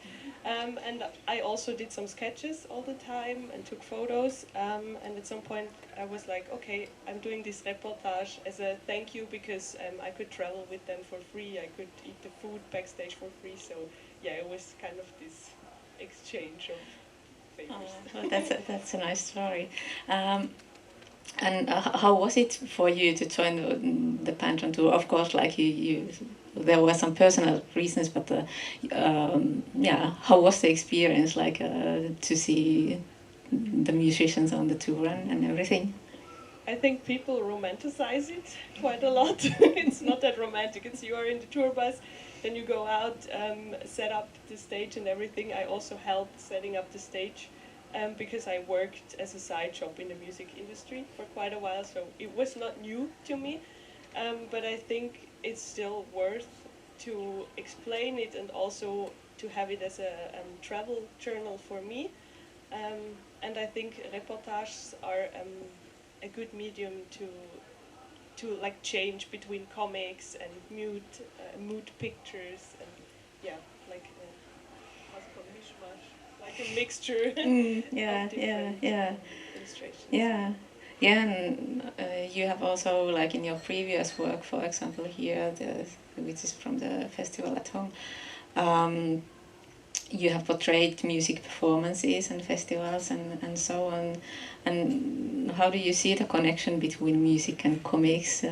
And I also did some sketches all the time and took photos. And at some point I was like, okay, I'm doing this reportage as a thank you because I could travel with them for free. I could eat the food backstage for free. So yeah, it was kind of this exchange of favors. Well, that's a nice story. And how was it for you to join the Pantone tour? Of course, like there were some personal reasons, but yeah, how was the experience like to see the musicians on the tour and everything? I think people romanticize it quite a lot. It's not that romantic. It's you are in the tour bus, then you go out, set up the stage and everything. I also helped setting up the stage. Because I worked as a side job in the music industry for quite a while, so it was not new to me, but I think it's still worth to explain it and also to have it as a travel journal for me, and I think reportages are a good medium to like change between comics and mood pictures and yeah, like like a mixture. Yeah. Illustrations. Yeah, and you have also, like in your previous work, for example, here, which is from the festival at home, you have portrayed music performances and festivals and so on. And how do you see the connection between music and comics?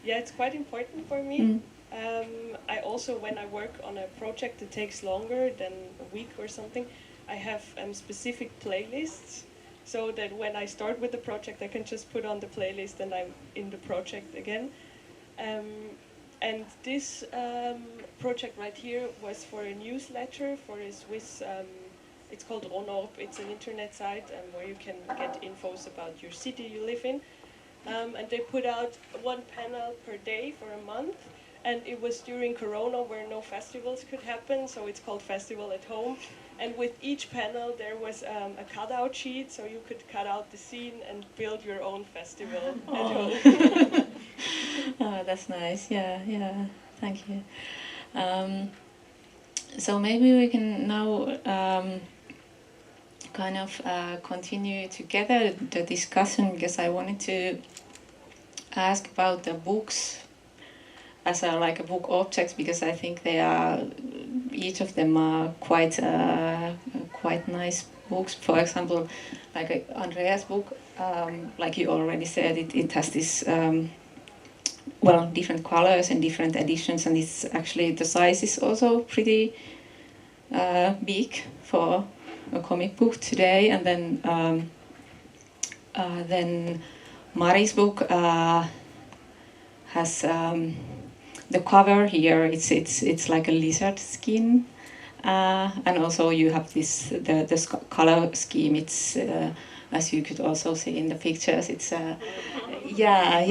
Yeah, it's quite important for me. I also, when I work on a project that takes longer than a week or something, I have specific playlists, so that when I start with the project, I can just put on the playlist and I'm in the project again. And this project right here was for a newsletter for a Swiss, it's called Ronorp, it's an internet site where you can get infos about your city you live in. And they put out 1 panel per day for a month. And it was during Corona where no festivals could happen, so it's called Festival at Home. And with each panel there was a cutout sheet, so you could cut out the scene and build your own festival at home. Oh, that's nice. Yeah. Thank you. So maybe we can now kind of continue together the discussion, because I wanted to ask about the books as like a book objects, because I think they are, each of them are quite nice books. For example, like Andreas' book, like you already said, it has this different colors and different editions, and it's actually, the size is also pretty big for a comic book today. And then Mari's book has the cover here. It's like a lizard skin, and also you have this the color scheme. It's as you could also see in the pictures. It's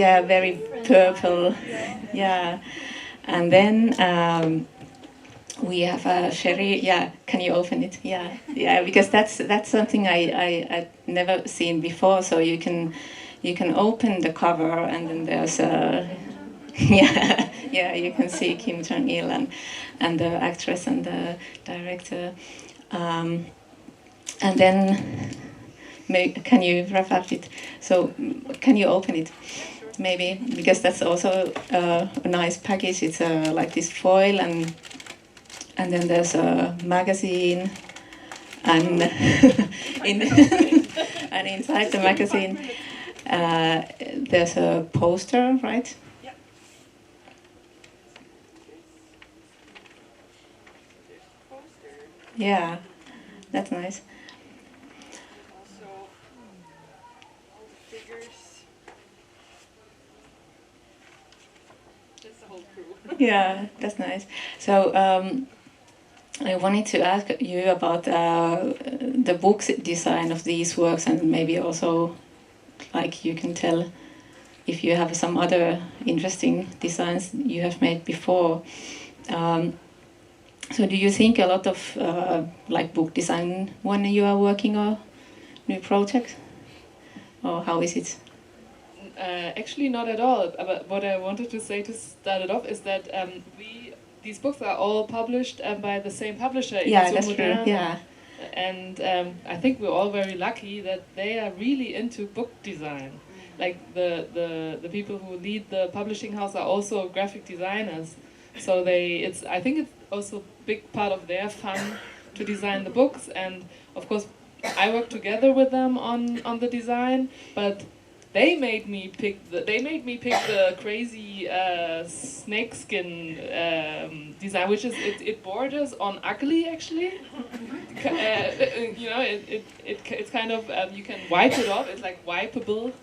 very purple. Yeah, and then we have Sheree. Yeah, can you open it? Yeah, because that's something I never seen before. So you can open the cover, and then there's a you can see Kim Jong-il and the actress and the director, and then can you wrap up it? So can you open it? Maybe, because that's also a nice package. It's like this foil, and then there's a magazine, and and inside the magazine there's a poster, right? Yeah, that's nice. Also, all the figures. There's a whole crew. Yeah, that's nice. So I wanted to ask you about the book design of these works, and maybe also, like, you can tell if you have some other interesting designs you have made before. So do you think a lot of like book design when you are working on new projects, or how is it? Actually, not at all. But what I wanted to say to start it off is that these books are all published by the same publisher. Yeah, that's true. Yeah. And I think we're all very lucky that they are really into book design. Like the people who lead the publishing house are also graphic designers. So I think it's also a big part of their fun to design the books. And of course, I work together with them on the design, but they made me pick the crazy snakeskin design, which is it borders on ugly actually. You know, it's kind of you can wipe it off. It's like wipeable.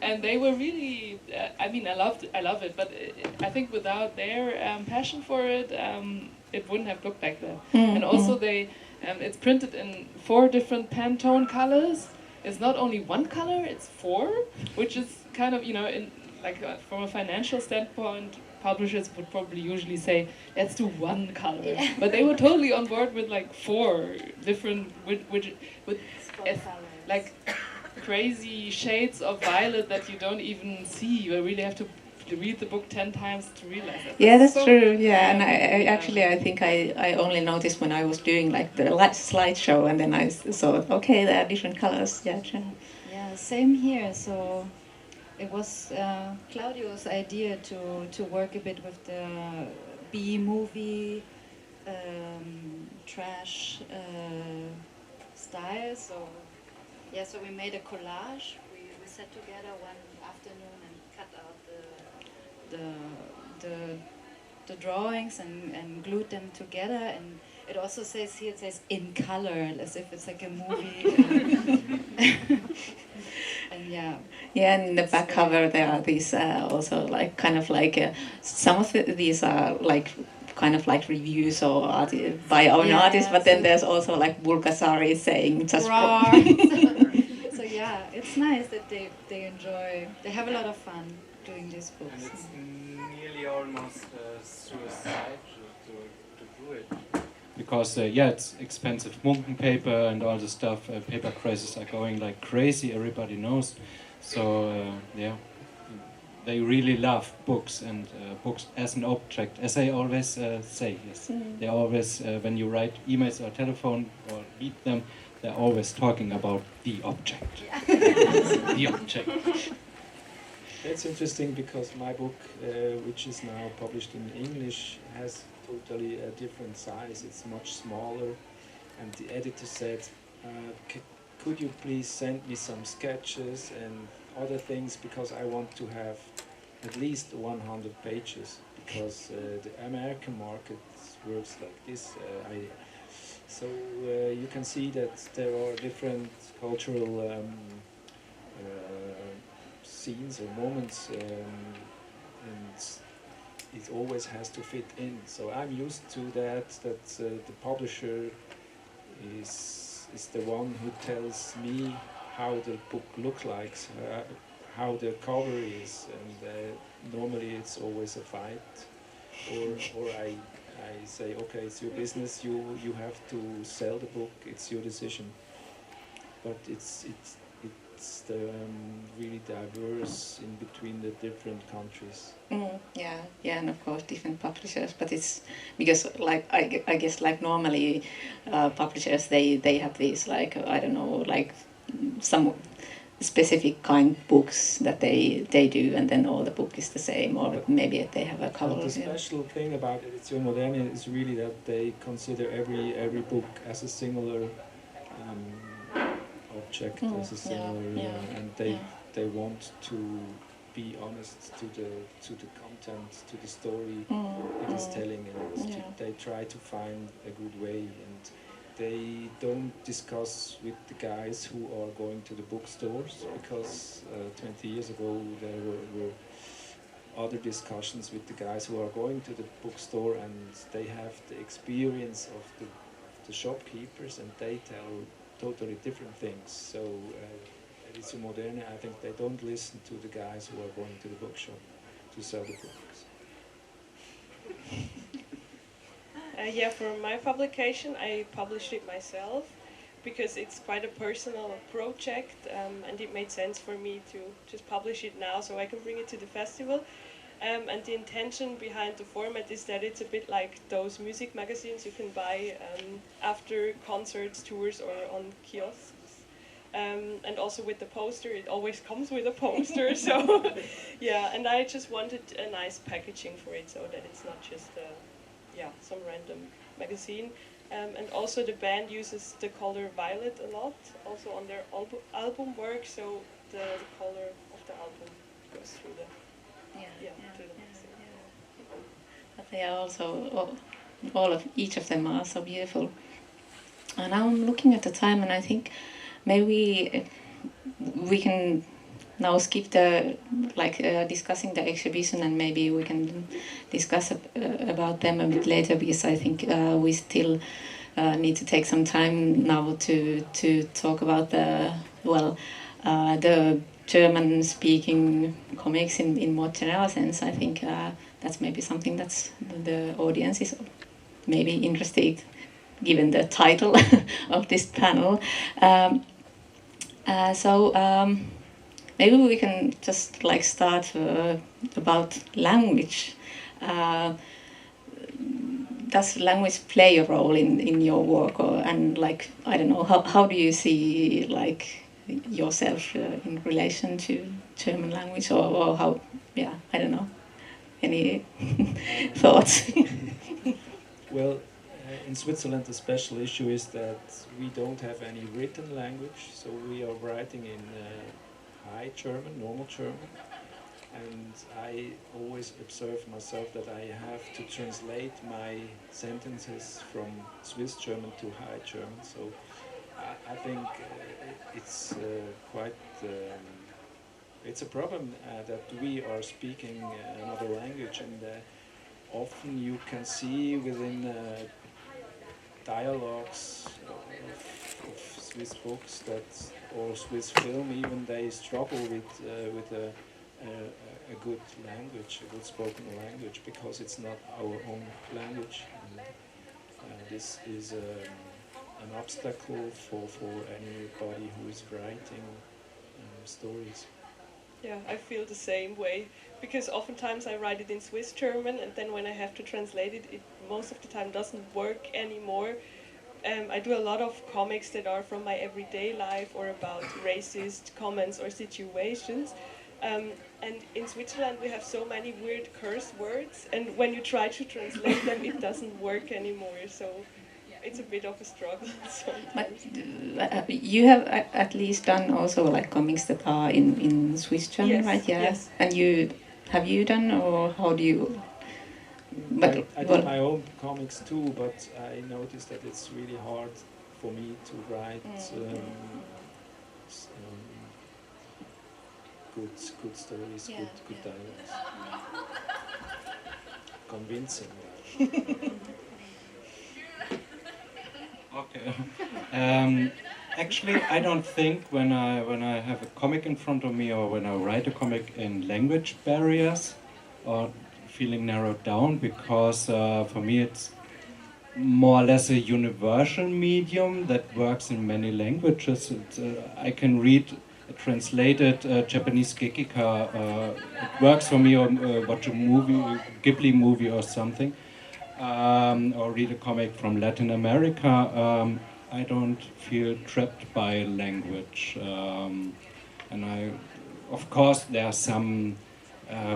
And they were really. I mean, I love it, but I think without their passion for it, it wouldn't have looked like that. And also it's printed in 4 different Pantone colors. It's not only one color, it's 4, which is kind of, you know, from a financial standpoint, publishers would probably usually say, let's do 1 color. Yeah. But they were totally on board with like 4 different, with like crazy shades of violet that you don't even see. You really have to read the book 10 times to realize that. Yeah, that's so true. Yeah, and I think I only noticed when I was doing like the slideshow, and then I saw, okay, there are different colors. Yeah, true. Yeah, same here. So it was Claudio's idea to work a bit with the B-movie trash style. So yeah, so we made a collage. We sat together one afternoon and cut out the drawings and glued them together, and it also says here, it says in color, as if it's like a movie. And yeah, and in the back cover there are these also like kind of like some of these are like kind of like reviews or by own artists, but then there's also like Bulgasari saying just so yeah, it's nice that they enjoy, they have a lot of fun doing these books. And it's nearly almost suicide to do it. Because, it's expensive Munken paper and all the stuff. Paper prices are going like crazy, everybody knows. So, they really love books and books as an object, as I always say. Yes, they always, when you write emails or telephone or read them, they're always talking about the object. The object. That's interesting because my book, which is now published in English, has totally a different size. It's much smaller, and the editor said, could you please send me some sketches and other things, because I want to have at least 100 pages, because the American market works like this. So you can see that there are different cultural scenes or moments, and it always has to fit in. So I'm used to that the publisher is the one who tells me how the book looks like, how the cover is, and normally it's always a fight, or I say, okay, it's your business, you have to sell the book, it's your decision. But it's really diverse in between the different countries. Yeah, and of course different publishers. But it's because like I guess like normally publishers they have these like I don't know like some specific kind books that they do, and then all the book is the same, or maybe they have a cover. The special thing about Edition Moderne is really that they consider every book as a singular object, as a singular, and they want to be honest to the content, to the story it is telling, and they try to find a good way, and they don't discuss with the guys who are going to the bookstores, because 20 years ago there were other discussions with the guys who are going to the bookstore, and they have the experience of the shopkeepers, and they tell totally different things. So it's a moderne. I think they don't listen to the guys who are going to the bookshop to sell the books. Yeah, for my publication, I published it myself because it's quite a personal project, and it made sense for me to just publish it now so I can bring it to the festival. And the intention behind the format is that it's a bit like those music magazines you can buy after concerts, tours, or on kiosks. And also with the poster, it always comes with a poster. So yeah, and I just wanted a nice packaging for it so that it's not just some random magazine. And also the band uses the color violet a lot, also on their album work, so the color of the album goes through the through the magazine. But they are also each of them are so beautiful. And now I'm looking at the time, and I think maybe we can now skip the discussing the exhibition, and maybe we can discuss about them a bit later, because I think we still need to take some time now to talk about the German-speaking comics in more general sense. I think that's maybe something that's the audience is maybe interested, given the title of this panel. Maybe we can just start about language. Does language play a role in your work, and I don't know, how do you see yourself in relation to German language, or how? Yeah, I don't know. Any thoughts? Well, in Switzerland, the special issue is that we don't have any written language, so we are writing in High German, normal German, and I always observe myself that I have to translate my sentences from Swiss German to High German. So I think it's quite it's a problem that we are speaking another language, and often you can see within dialogues of Swiss books or Swiss film even, they struggle with a good language, a good spoken language, because it's not our own language. And this is an obstacle for anybody who is writing stories. Yeah, I feel the same way, because oftentimes I write it in Swiss German, and then when I have to translate it, it most of the time doesn't work anymore. I do a lot of comics that are from my everyday life or about racist comments or situations. And in Switzerland we have so many weird curse words, and when you try to translate them, it doesn't work anymore. So it's a bit of a struggle sometimes. But you have at least done also comics that are in Swiss German, yes, right? Yeah. Yes. And have you done, or how do you? But I did my own comics too, but I noticed that it's really hard for me to write good stories, good dialogues. Convincing. Okay. Actually, I don't think when I have a comic in front of me, or when I write a comic, in language barriers or feeling narrowed down, because for me it's more or less a universal medium that works in many languages. I can read a translated Japanese gekika. It works for me, or watch a Ghibli movie or something, or read a comic from Latin America. I don't feel trapped by language, and of course there are some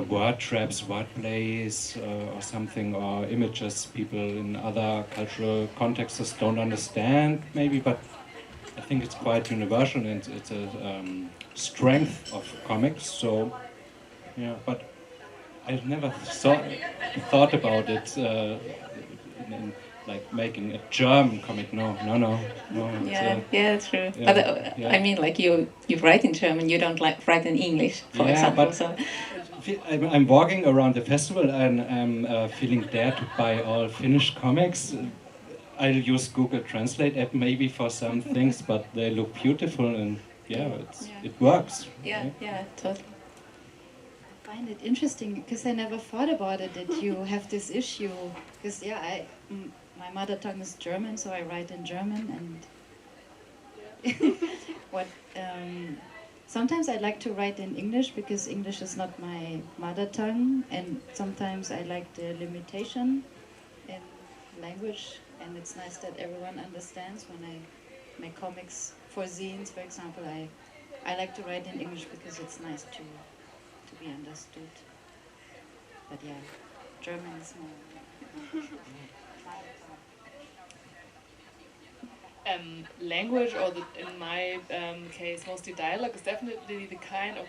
word traps, word plays, or something, or images people in other cultural contexts don't understand, maybe, but I think it's quite universal, and it's a strength of comics. So, yeah, but I've never thought about it in making a German comic. No. Yeah, true. Yeah, But I mean, you write in German. You don't write in English, for example. But so. I'm walking around the festival and I'm feeling there to buy all Finnish comics. I'll use Google Translate app maybe for some things, but they look beautiful and it works. Yeah, right? yeah, totally. I find it interesting because I never thought about it that you have this issue. Because my mother tongue is German, so I write in German and sometimes I like to write in English because English is not my mother tongue, and sometimes I like the limitation in language, and it's nice that everyone understands when I make comics for zines, for example. I like to write in English because it's nice to be understood. But yeah, German is more. Language, or in my case, mostly dialogue, is definitely the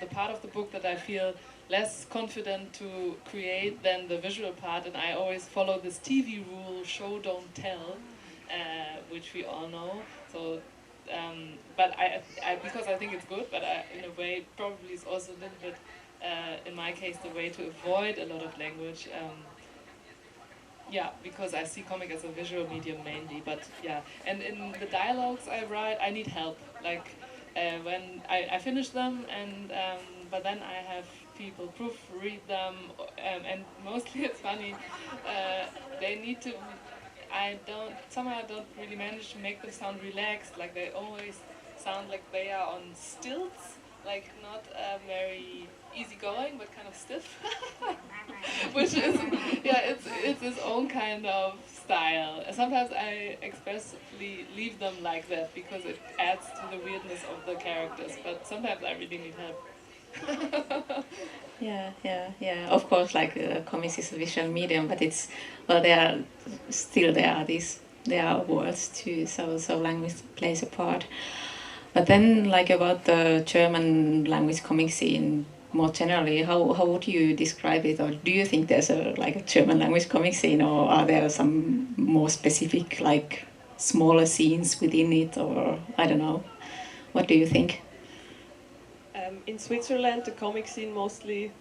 part of the book that I feel less confident to create than the visual part, and I always follow this TV rule, show, don't tell, which we all know. So, but I because I think it's good, but in a way probably it's also a little bit, in my case, the way to avoid a lot of language. Because I see comic as a visual medium mainly, but and in the dialogues I write, I need help. Like when I finish them, and but then I have people proofread them, and mostly it's funny. They need to. I don't really manage to make them sound relaxed. Like they always sound like they are on stilts, like not very easygoing, but kind of stiff. Which is, it's its own kind of style. Sometimes I expressly leave them like that because it adds to the weirdness of the characters, but sometimes I really need help. Yeah. Of course, like comics is a visual medium, but there are words too, so language plays a part. But then, like about the German language comic scene more generally, how would you describe it, or do you think there's a German language comic scene, or are there some more specific, like smaller scenes within it, or I don't know? What do you think? In Switzerland, the comic scene mostly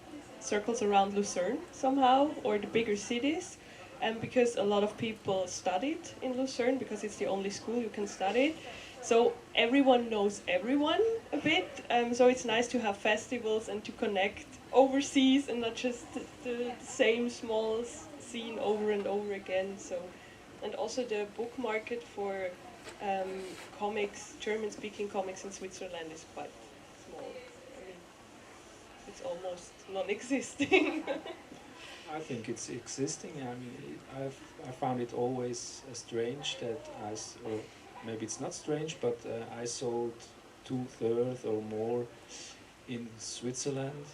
circles around Lucerne somehow, or the bigger cities, and because a lot of people studied in Lucerne, because it's the only school you can study. So everyone knows everyone a bit, so it's nice to have festivals and to connect overseas and not just the same small scene over and over again. So, and also the book market for comics, German-speaking comics in Switzerland is quite small. I mean, it's almost non-existing. I think it's existing. I mean, I found it always strange that or maybe it's not strange, but I sold 2/3 or more in Switzerland.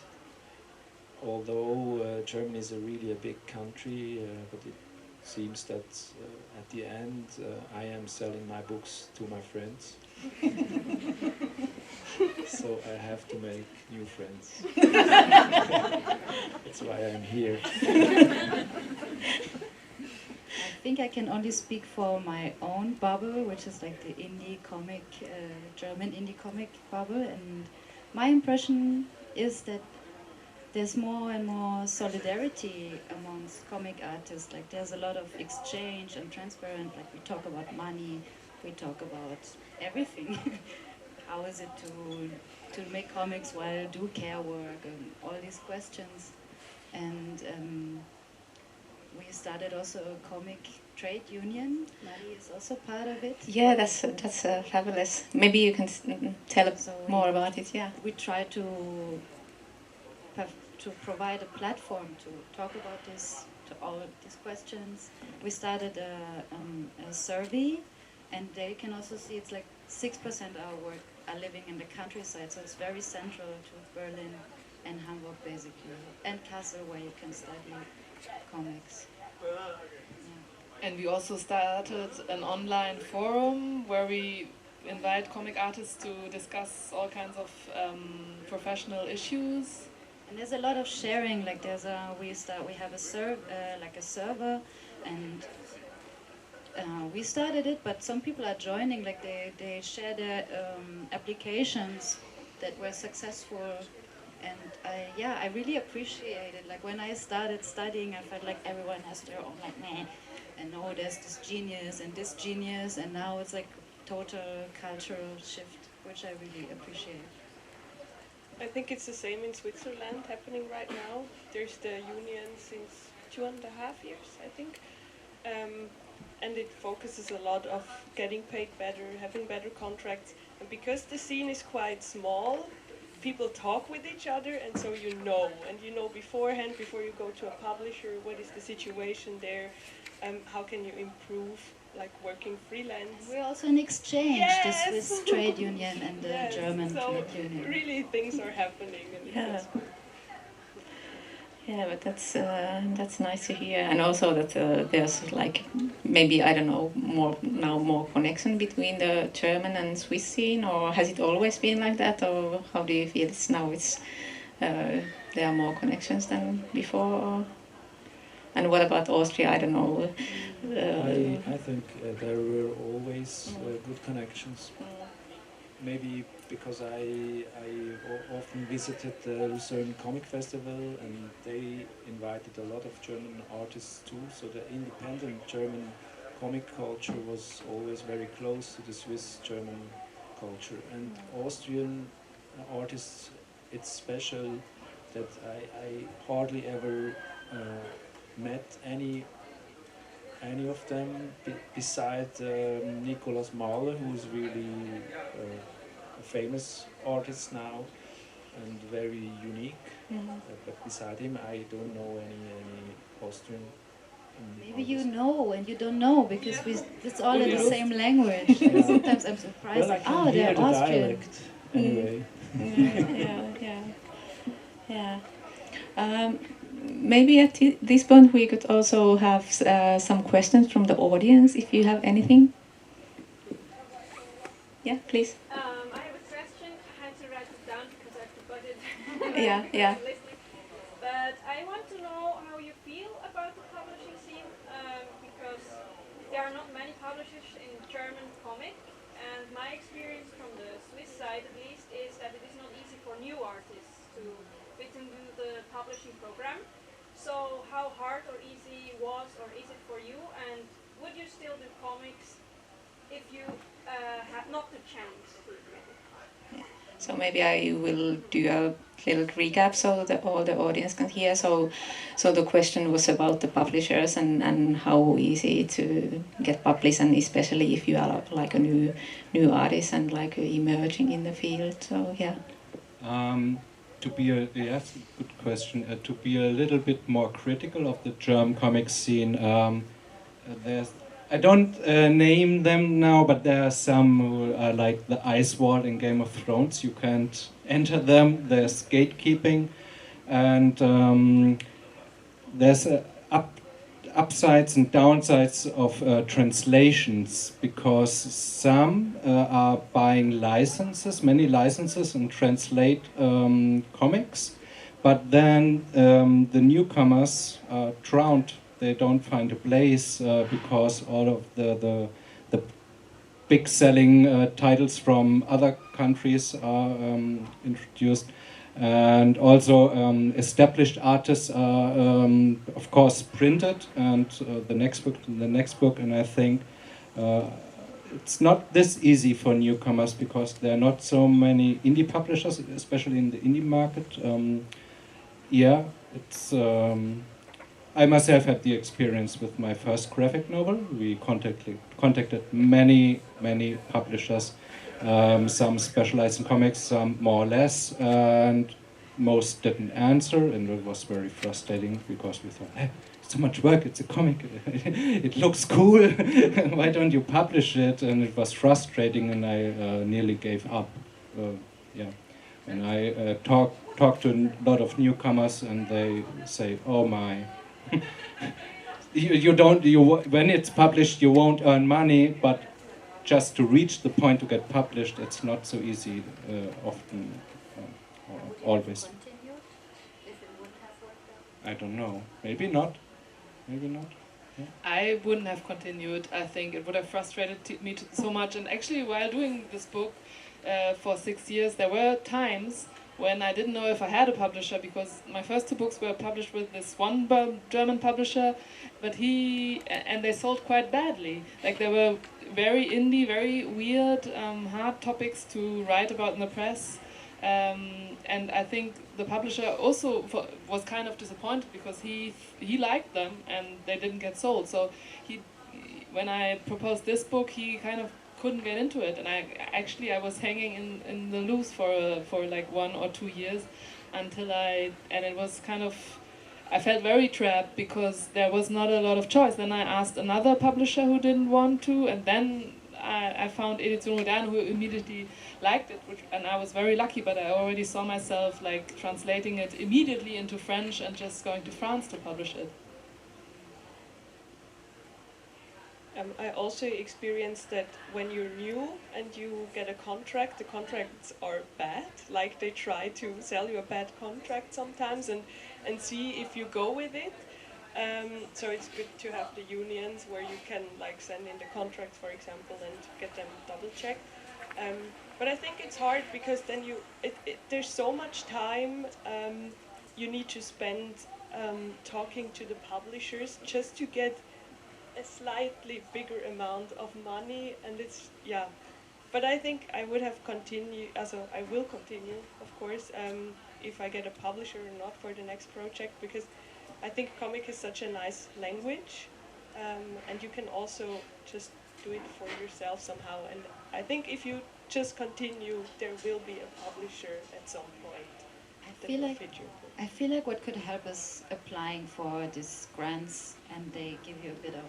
Although Germany is really a big country, but it seems that at the end I am selling my books to my friends. So I have to make new friends. That's why I'm here. I think I can only speak for my own bubble, which is like the indie comic, German indie comic bubble, and my impression is that there's more and more solidarity amongst comic artists. Like there's a lot of exchange and transparent, like we talk about money, we talk about everything. How is it to make comics while do care work and all these questions. And we started also a comic trade union. Mari is also part of it. Yeah, that's fabulous. Maybe you can tell more about it. Yeah, we try to provide a platform to talk about all of these questions. We started a survey, and there you can also see it's like 6% of our work are living in the countryside, so it's very central to Berlin and Hamburg basically, and Kassel, where you can study comics. And we also started an online forum where we invite comic artists to discuss all kinds of professional issues. And there's a lot of sharing. Like we have a server, and we started it, but some people are joining. Like they share their applications that were successful And I really appreciate it. Like when I started studying, I felt like everyone has their own like meh, and oh, there's this genius, and now it's like total cultural shift, which I really appreciate. I think it's the same in Switzerland happening right now. There's the union since 2.5 years, I think. And it focuses a lot of getting paid better, having better contracts. And because the scene is quite small, people talk with each other, and so you know beforehand, before you go to a publisher, what is the situation there, how can you improve, like working freelance. We're also in exchange, yes! the Swiss trade union and the yes, German so trade union. Really things are happening. And Yeah. Yeah, but that's nice to hear, and also that there's like maybe I don't know more connection between the German and Swiss scene, or has it always been like that, or how do you feel it's there are more connections than before? Or? And what about Austria? I don't know. I think there were always good connections. Maybe because I often visited the Lucerne Comic Festival, and they invited a lot of German artists too, so the independent German comic culture was always very close to the Swiss-German culture. And Austrian artists, it's special that I hardly ever met any of them besides Nikolaus Mahler, who's really a famous artist now and very unique. But beside him, I don't know any Austrian. Maybe you know and you don't know, because it's all in the same language. Sometimes I'm surprised. Well, I can hear they're the Austrian. dialect anyway. Yeah. Maybe at this point we could also have some questions from the audience, if you have anything. Yeah, please. I have a question. I had to write it down because I forgot it. Yeah. But I want to know how you feel about the publishing scene, because there are not many publishers in German comic, and my experience from the Swiss side at least is that it is not easy for new artists to fit into the publishing program. So how hard or easy was or is it for you, and would you still do comics if you had not the chance to do it? So maybe I will do a little recap so that all the audience can hear. So the question was about the publishers and how easy to get published, and especially if you are like a new artist and like emerging in the field. So yeah. Yes, good question. To be a little bit more critical of the German comic scene, I don't name them now, but there are some who are like the ice wall in Game of Thrones. You can't enter them. There's gatekeeping, and there's upsides and downsides of translations, because some are buying many licenses, and translate comics, but then the newcomers are drowned. They don't find a place because all of the big selling titles from other countries are introduced. And also established artists are, of course, printed, and the next book, and I think it's not this easy for newcomers, because there are not so many indie publishers, especially in the indie market. It's. I myself had the experience with my first graphic novel. We contacted many publishers. Some specialized in comics, some more or less, and most didn't answer, and it was very frustrating, because we thought, hey, it's so much work, it's a comic, it looks cool, why don't you publish it? And it was frustrating, and I nearly gave up. And I talk to a lot of newcomers, and they say, oh my, when it's published you won't earn money, but just to reach the point to get published, it's not so easy often, or always. I don't know. Maybe not. Yeah. I wouldn't have continued. I think it would have frustrated me so much. And actually, while doing this book for 6 years, there were times when I didn't know if I had a publisher, because my first 2 books were published with this one German publisher, but and they sold quite badly. Like they were very indie, very weird, hard topics to write about in the press. And I think the publisher also was kind of disappointed because he liked them and they didn't get sold. So when I proposed this book, he kind of couldn't get into it, and I was hanging in the loose for like 1 or 2 years until it was kind of, I felt very trapped because there was not a lot of choice. Then I asked another publisher who didn't want to, and then I found Edition Moderne who immediately liked it, and I was very lucky, but I already saw myself like translating it immediately into French and just going to France to publish it. I also experienced that when you're new and you get a contract, the contracts are bad. Like they try to sell you a bad contract sometimes and see if you go with it. So it's good to have the unions where you can like send in the contract, for example, and get them double checked. But I think it's hard because then there's so much time you need to spend talking to the publishers just to get a slightly bigger amount of money, and it's but I think I would have continued, also I will continue of course if I get a publisher or not for the next project, because I think comic is such a nice language, and you can also just do it for yourself somehow, and I think if you just continue there will be a publisher at some point. I feel like what could help is applying for these grants, and they give you a bit of.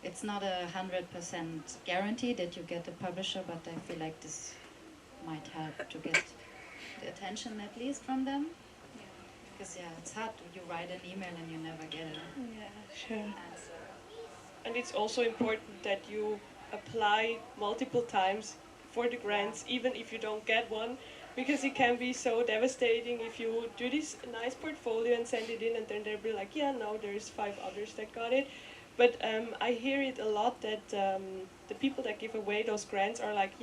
It's not 100% guarantee that you get a publisher, but I feel like this might help to get the attention at least from them. Because it's hard. You write an email and you never get an answer. And it's also important that you apply multiple times for the grants, even if you don't get one. Because it can be so devastating if you do this nice portfolio and send it in, and then they'll be like, no, there's 5 others that got it. But I hear it a lot that the people that give away those grants are like,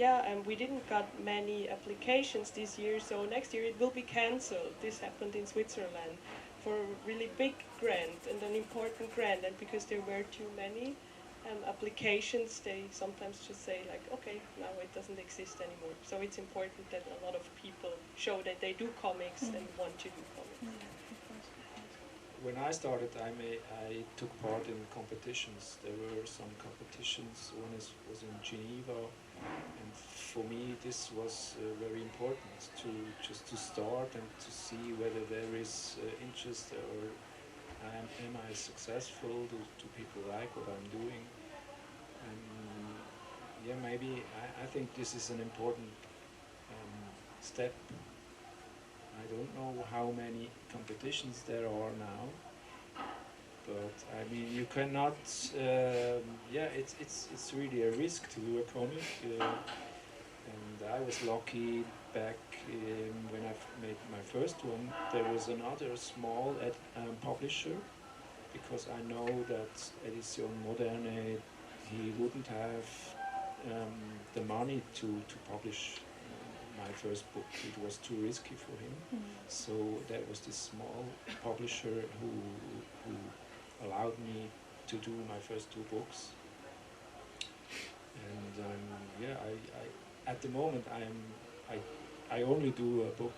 we didn't got many applications this year, so next year it will be cancelled. This happened in Switzerland for a really big grant and an important grant, and because there were too many applications, they sometimes just say like, okay, now it doesn't exist anymore. So it's important that a lot of people show that they do comics and want to do comics. When I started, I took part in competitions. There were some competitions. One was in Geneva, and for me this was very important to start and to see whether there is interest, or am I successful? Do people like what I'm doing? Maybe I think this is an important step. I don't know how many competitions there are now, but I mean you cannot. It's really a risk to do a comic, and I was lucky back when I made my first one. There was another small publisher, because I know that Edition Moderne, he wouldn't have the money to publish my first book. It was too risky for him. So there was this small publisher who allowed me to do my first 2 books. And I at the moment I only do a book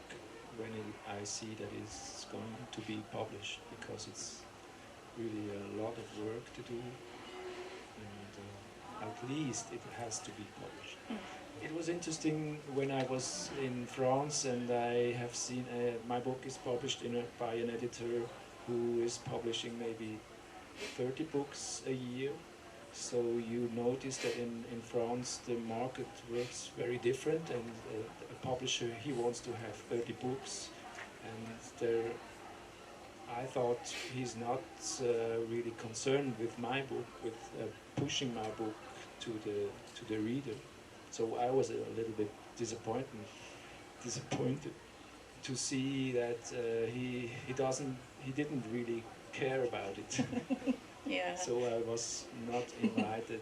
when I see that it's going to be published, because it's really a lot of work to do, and at least it has to be published. It was interesting when I was in France, and I have seen my book is published by an editor who is publishing maybe 30 books a year. So you notice that in France the market works very different, and a publisher, he wants to have 30 books, and I thought he's not really concerned with my book, with pushing my book to the reader. So I was a little bit disappointed to see that he didn't really care about it. So I was not invited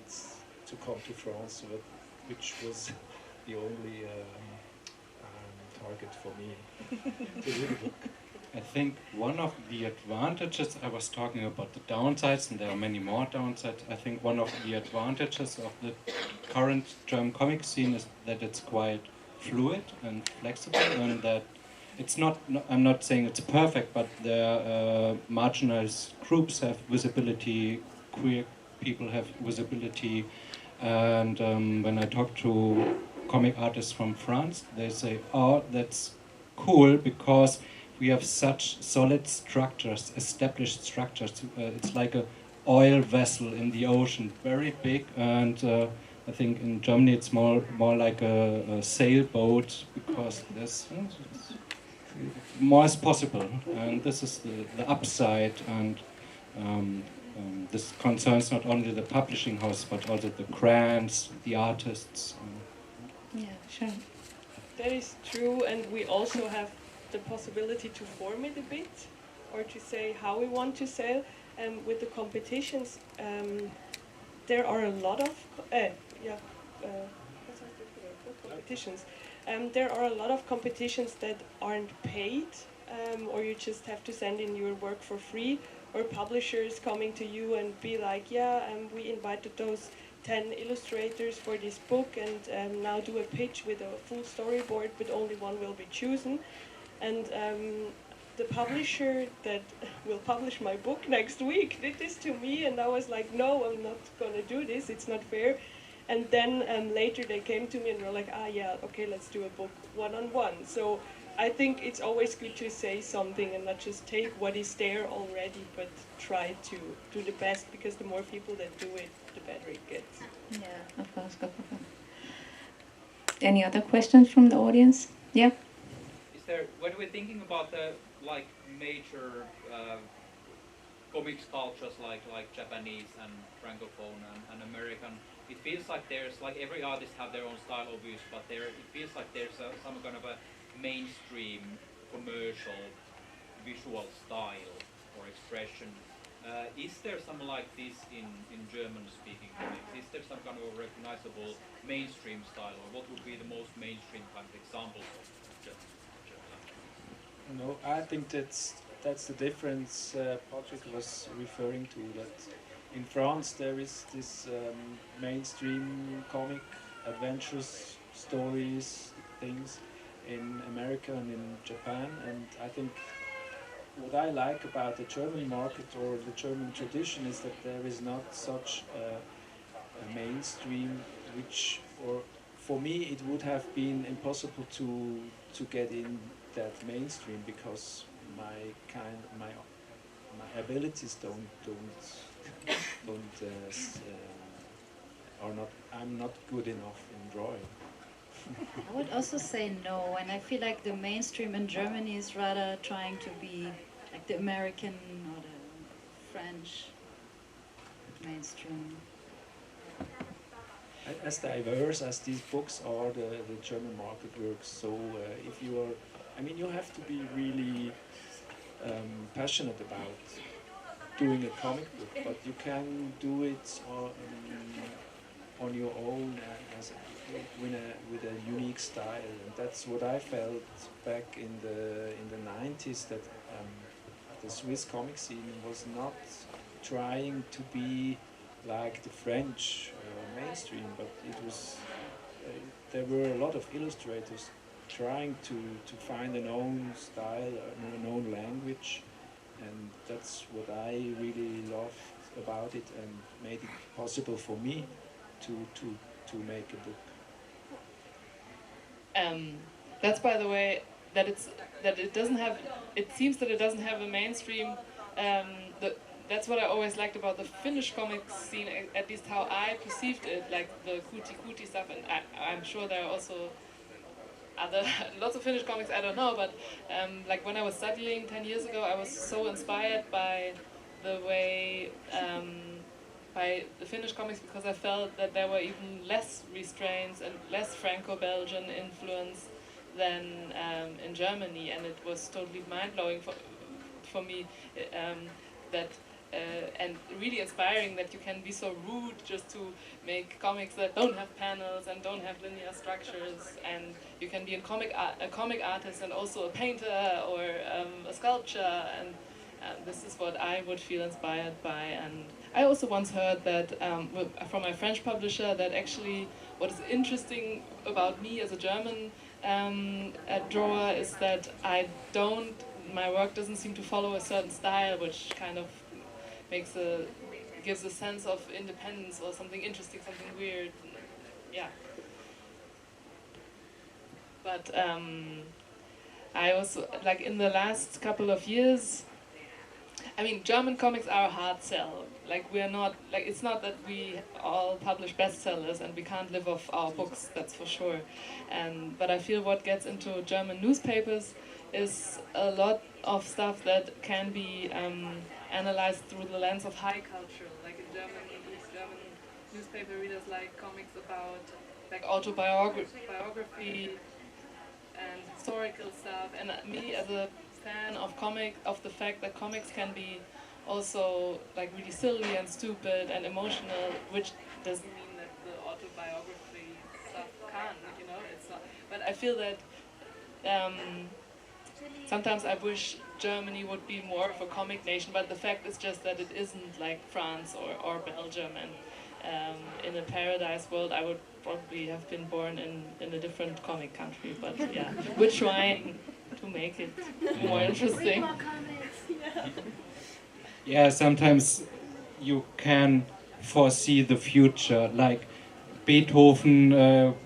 to come to France, which was the only target for me to read a book. I think one of the advantages, I was talking about the downsides, and there are many more downsides. I think one of the advantages of the current German comic scene is that it's quite fluid and flexible, and that it's not, I'm not saying it's perfect, but the marginalized groups have visibility, queer people have visibility, and when I talk to comic artists from France, they say, oh, that's cool because we have such solid structures, established structures. It's like a oil vessel in the ocean, very big, and I think in Germany it's more like a sailboat because there's more is possible, and this is the upside, and this concerns not only the publishing house but also the grants, the artists. Yeah, sure. That is true, and we also have the possibility to form it a bit, or to say how we want to sell. With the competitions, there are a lot of competitions. There are a lot of competitions that aren't paid, or you just have to send in your work for free, or publishers coming to you and be like, yeah, we invited those 10 illustrators for this book, and now do a pitch with a full storyboard, but only one will be chosen. And the publisher that will publish my book next week did this to me, and I was like, no, I'm not gonna do this, it's not fair. And then later they came to me and were like, yeah, okay, let's do a book one-on-one. So I think it's always good to say something and not just take what is there already, but try to do the best, because the more people that do it, the better it gets. Yeah, of course. Any other questions from the audience? Yeah. When we're thinking about the major comics cultures like Japanese and Francophone and American, it feels like there's every artist have their own style, obvious, but it feels like there's some kind of a mainstream commercial visual style or expression. Is there something like this in German-speaking comics? Is there some kind of a recognizable mainstream style, or what would be the most mainstream kind of examples of German? No, I think that's the difference Patrick was referring to, that in France there is this mainstream comic, adventures, stories, things, in America and in Japan, and I think what I like about the German market or the German tradition is that there is not such a mainstream, which, or for me it would have been impossible to get in that mainstream, because my abilities I'm not good enough in drawing. I would also say no, and I feel like the mainstream in Germany is rather trying to be like the American or the French mainstream. As diverse as these books are, the German market works. So if you are, you have to be really passionate about doing a comic book, but you can do it on your own with a unique style, and that's what I felt back in the 90s, that the Swiss comic scene was not trying to be like the French mainstream, but it was there were a lot of illustrators trying to find an own style, an own language, and that's what I really loved about it and made it possible for me to make a book. That's, by the way, it doesn't have. It seems that it doesn't have a mainstream. That's what I always liked about the Finnish comics scene, at least how I perceived it, like the kuti stuff, and I'm sure there are also lots of Finnish comics, I don't know, but like when I was studying 10 years ago, I was so inspired by the way, by the Finnish comics, because I felt that there were even less restraints and less Franco-Belgian influence than in Germany, and it was totally mind-blowing for me that and really inspiring that you can be so rude just to make comics that don't have panels and don't have linear structures, and you can be a comic artist and also a painter or a sculpture, and this is what I would feel inspired by. And I also once heard that from my French publisher that actually what is interesting about me as a German drawer is that my work doesn't seem to follow a certain style, which kind of gives a sense of independence or something interesting, something weird. Yeah. But I also, like in the last couple of years, I mean, German comics are a hard sell. Like we're not, like it's not that we all publish bestsellers and we can't live off our books, that's for sure. But I feel what gets into German newspapers is a lot of stuff that can be analyzed through the lens of high culture. Like in German newspaper readers like comics about like autobiography and historical stuff. And me as a fan of the fact that comics can be also like really silly and stupid and emotional, which doesn't mean that the autobiography stuff can't, you know, it's not. But I feel that sometimes I wish Germany would be more of a comic nation, but the fact is just that it isn't like France or Belgium, and in a paradise world I would probably have been born in a different comic country, but yeah, we're trying to make it more interesting. Yeah, sometimes you can foresee the future, like Beethoven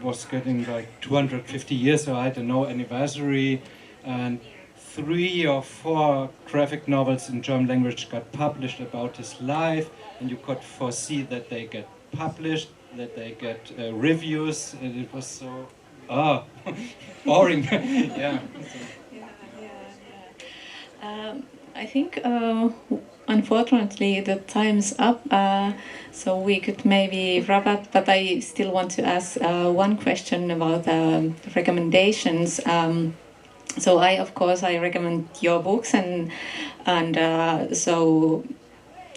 was getting like 250 years, or I don't know, anniversary, and 3 or 4 graphic novels in German language got published about his life, and you could foresee that they get published, that they get reviews, and it was so boring. Yeah. I think unfortunately the time's up, so we could maybe wrap up, but I still want to ask one question about recommendations. So of course I recommend your books, and so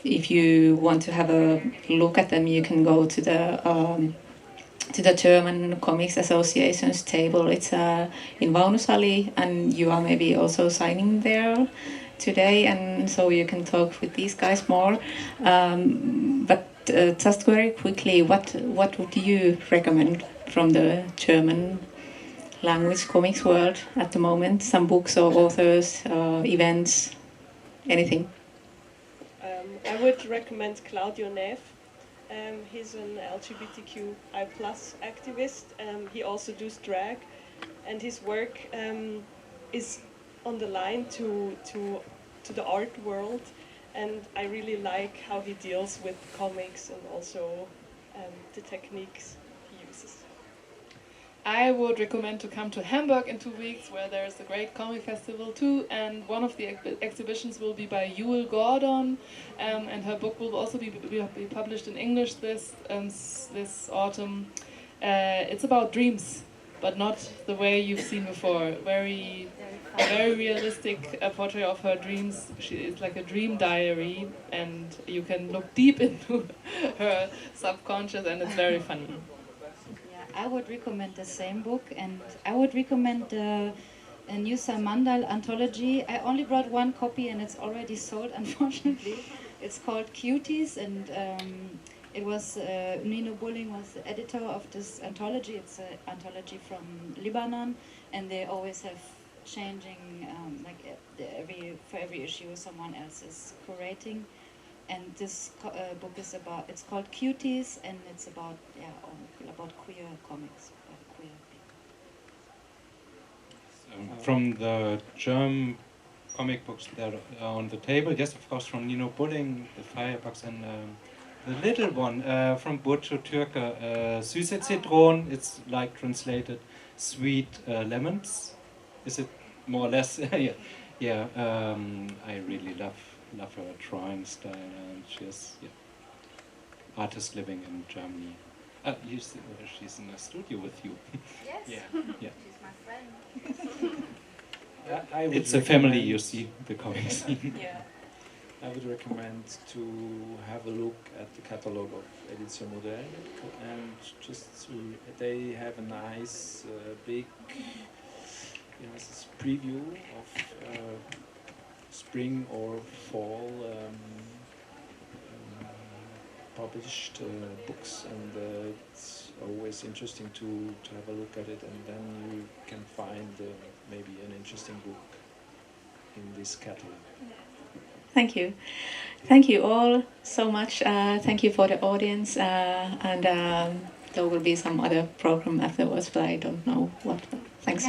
if you want to have a look at them, you can go to the German Comics Association's table. It's in Vaunusali, and you are maybe also signing there today, and so you can talk with these guys more. But just very quickly, what would you recommend from the German language comics world at the moment? Some books or authors, events, anything? I would recommend Claudio Neff. He's an LGBTQI+ activist. He also does drag, and his work is on the line to the art world, and I really like how he deals with comics and also the techniques he uses. I would recommend to come to Hamburg in 2 weeks, where there is a great comic festival too, and one of the exhibitions will be by Yule Gordon, and her book will also be published in English this autumn. It's about dreams, but not the way you've seen before. Very realistic portrait of her dreams. It's like a dream diary, and you can look deep into her subconscious, and it's very funny. I would recommend the same book, and I would recommend a new Samandal anthology. I only brought 1 copy and it's already sold, unfortunately. It's called Cuties, and it was Nino Bulling was the editor of this anthology. It's an anthology from Lebanon, and they always have changing, for every issue someone else is curating. And this book is it's called Cuties, and it's about queer comics, queer people. From the German comic books that are on the table, yes, of course, from Nino Bulling, the Firebox, and the little one from Burcu Türke, Süße Zitronen. It's like translated sweet lemons. Is it more or less? Yeah. I really love her drawing style, and she's artist living in Germany. She's in a studio with you. Yes. Yeah. She's my friend. It's a family, you see, the comics. I would recommend to have a look at the catalog of Edition Moderne, and just they have a nice big preview of spring or fall published books, and it's always interesting to have a look at it, and then you can find maybe an interesting book in this catalog. Thank you. Thank you all so much. Thank you for the audience. And there will be some other program afterwards, but I don't know what. Thanks.